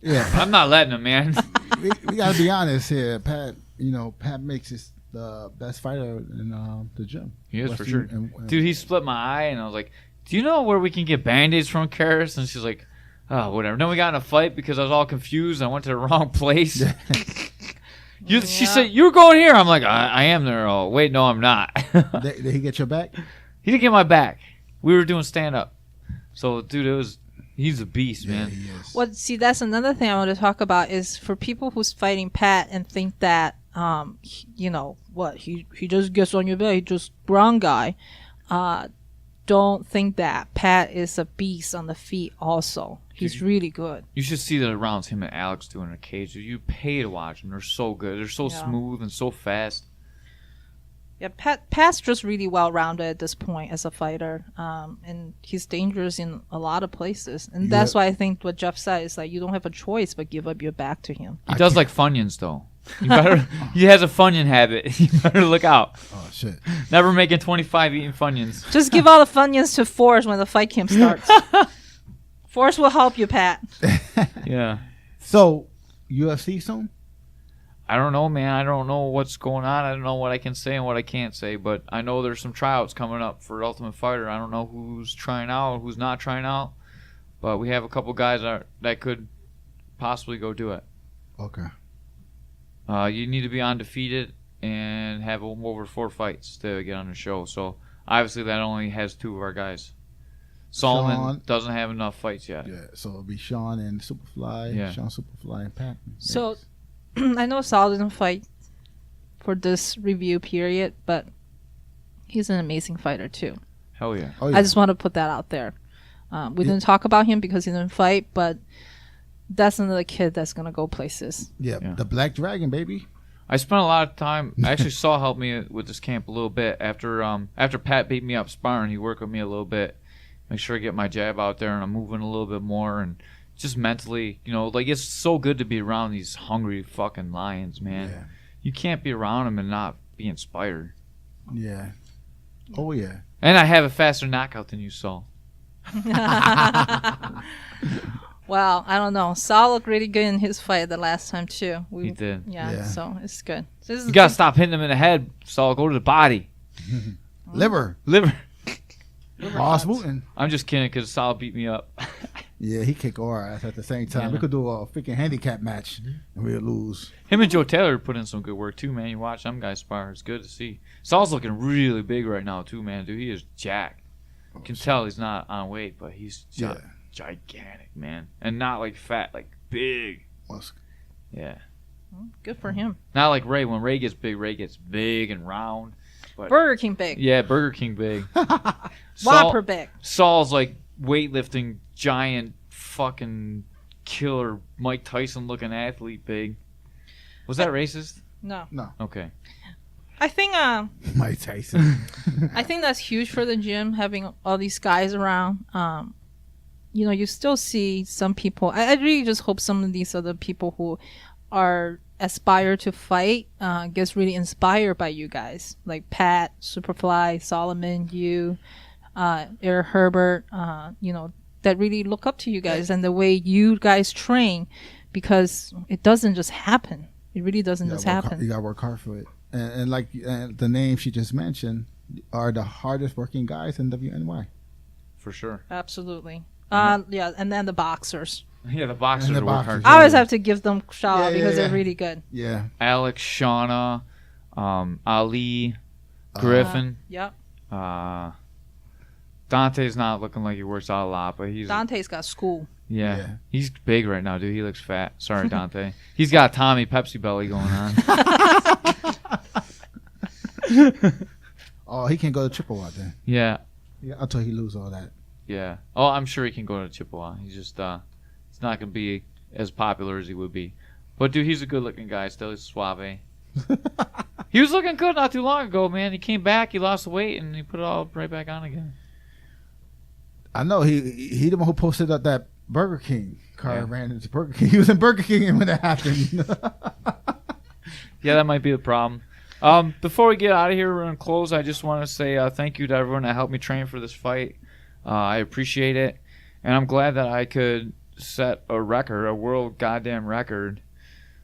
Yeah, I'm not letting him, man. we gotta be honest here. Pat, Pat makes the best fighter in the gym. He is for Western- sure. and- Dude, he split my eye, and I was like, do you know where we can get Band-Aids from, Karis? And she's like, oh, whatever. Then we got in a fight because I was all confused. I went to the wrong place. She said, you're going here. I'm like, I am there. Oh, wait, no, I'm not. Did he get your back? He didn't get my back. We were doing stand-up. So, dude, he's a beast, man. He is. Well, see, that's another thing I want to talk about is for people who's fighting Pat and think that, you know, what, he just gets on your back, he just ground guy. Don't think that. Pat is a beast on the feet also. He's really good. You should see the rounds him and Alex do in a cage. You pay to watch them. They're so good. They're so smooth and so fast. Yeah, Pat's just really well-rounded at this point as a fighter, and he's dangerous in a lot of places. And that's why I think what Jeff said is like you don't have a choice but give up your back to him. He does like Funyuns, though. He has a Funyun habit. You better look out. Oh shit! Never making 25 eating Funyuns. Just give all the Funyuns to Forrest when the fight camp starts. Forrest will help you, Pat. Yeah. So UFC soon? I don't know, man. I don't know what's going on. I don't know what I can say and what I can't say, but I know there's some tryouts coming up for Ultimate Fighter. I don't know who's trying out or who's not trying out, but we have a couple guys that could possibly go do it. Okay. You need to be undefeated and have over 4 fights to get on the show. So obviously that only has 2 of our guys. Solomon Sean. doesn't have enough fights yet. Yeah. So it'll be Sean and Superfly. Yeah. Sean Superfly and Pat. So I know Sal didn't fight for this review period, but he's an amazing fighter too. Hell yeah. Oh, yeah. I just want to put that out there. We didn't talk about him because he didn't fight, but that's another kid that's going to go places. Yeah, Yeah. the Black Dragon, baby. I spent a lot of time. I actually saw help me with this camp a little bit after Pat beat me up sparring. He worked with me a little bit, make sure I get my jab out there and I'm moving a little bit more and just mentally, you know, like it's so good to be around these hungry fucking lions, man. Yeah. You can't be around them and not be inspired. Yeah. Oh yeah. And I have a faster knockout than you, Saul. Well, I don't know. Sal looked really good in his fight the last time too. He did. Yeah, so it's good. So this is You gotta stop hitting him in the head, Saul. Go to the body, Liver. liver. Ross Wooten. I'm just kidding because Saul beat me up. Yeah, he kicked our ass at the same time. Yeah. We could do a freaking handicap match and we'd lose. Him and Joe Taylor put in some good work too, man. You watch them guys spar. It's good to see. Saul's looking really big right now too, man. Dude, he is jacked. You can tell he's not on weight, but he's gigantic, man. And not like fat, like big. Yeah. good for him. Not like Ray. When Ray gets big and round. But Burger King big. yeah, Burger King big. Whopper big. Saul's like weightlifting giant fucking killer Mike Tyson looking athlete big. Was that racist? No. Okay. I think Mike Tyson. I think that's huge for the gym, having all these guys around. You know, you still see some people. I really just hope some of these other people who are aspire to fight gets really inspired by you guys, like Pat, Superfly, Solomon, you, Eric Herbert. You know, that really look up to you guys and the way you guys train, because it doesn't just happen. It really doesn't just happen. You gotta work hard for it. And like the names she just mentioned are the hardest working guys in WNY. For sure. Absolutely. Yeah, and then the boxers. Yeah, the boxers And the work hard. boxers. I always have to give them shout out Yeah, because yeah. they're really good. Yeah. Alex, Shauna, Ali, Griffin. Yep. Dante's not looking like he works out a lot, but he's Dante's got school. Yeah. He's big right now, dude. He looks fat. Sorry, Dante. He's got Tommy Pepsi belly going on. Oh, he can go to Chippewa then. Yeah. Yeah, until he lose all that. Yeah. Oh, I'm sure he can go to Chippewa. He's just he's not gonna be as popular as he would be. But dude, he's a good looking guy. Still, he's suave. He was looking good not too long ago, man. He came back, he lost the weight, and he put it all right back on again. I know he the one who posted up that Burger King car Yeah. ran into Burger King. He was in Burger King when that happened. Yeah, that might be the problem. Before we get out of here, we're gonna close. I just want to say thank you to everyone that helped me train for this fight. I appreciate it, and I'm glad that I could set a record, a world goddamn record,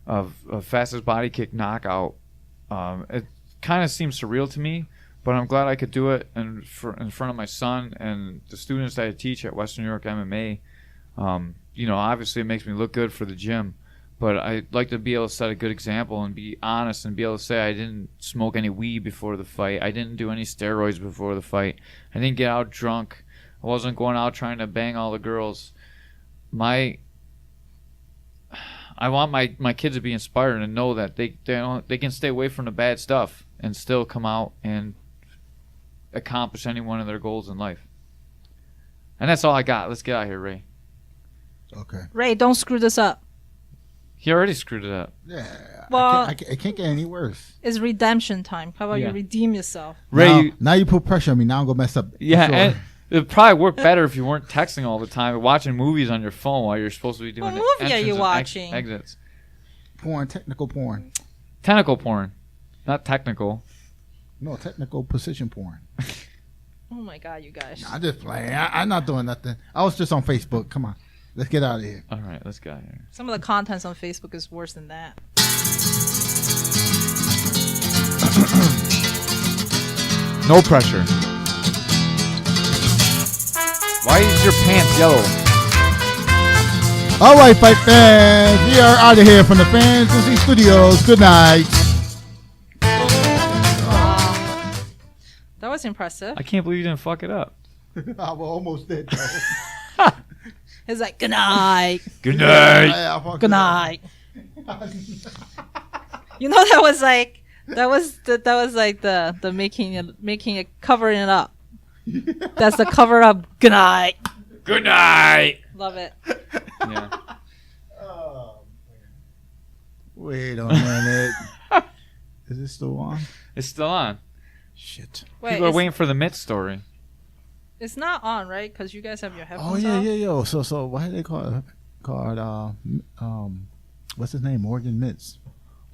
of fastest body kick knockout. Because kind of seems surreal to me, but I'm glad I could do it in front of my son and the students that I teach at Western New York MMA. Obviously it makes me look good for the gym, but I'd like to be able to set a good example and be honest and be able to say I didn't smoke any weed before the fight. I didn't do any steroids before the fight. I didn't get out drunk. I wasn't going out trying to bang all the girls. I want my kids to be inspired and know that they can stay away from the bad stuff and still come out and accomplish any one of their goals in life. And that's all I got. Let's get out of here, Ray. Okay. Ray, don't screw this up. He already screwed it up. Yeah. Well, it can't get any worse. It's redemption time. How about you redeem yourself? Ray, now you put pressure on me. Now I'm gonna mess up. Yeah, Sure. and it'd probably work better if you weren't texting all the time, watching movies on your phone while you're supposed to be doing. What movie are you entrances and watching? Exits. Porn, technical porn. Tentacle porn, not technical. No, technical position porn. Oh my God, you guys. I'm just playing. I'm not doing nothing. I was just on Facebook. Come on, let's get out of here. All right, let's get out of here. Some of the contents on Facebook is worse than that. No pressure. Why is your pants yellow? All right, fight fans, we are out of here from the Fantasy Studios. Good night. That was impressive. I can't believe you didn't fuck it up. I almost did. It's like, good night. Good night. Good night. You know, that was like the making it, covering it up. That's the cover up. Good night. Good night. Love it. Yeah. Oh, wait a minute. Is this still on? It's still on. Shit. Wait, People are waiting for the Mitt story. it's not on, right? Because you guys have your Oh headphones yeah, on. yeah. So why do they call it what's his name? Morgan Mitz.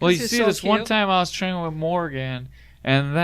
Well, you This is see, so this one cute. time I was training with Morgan, and then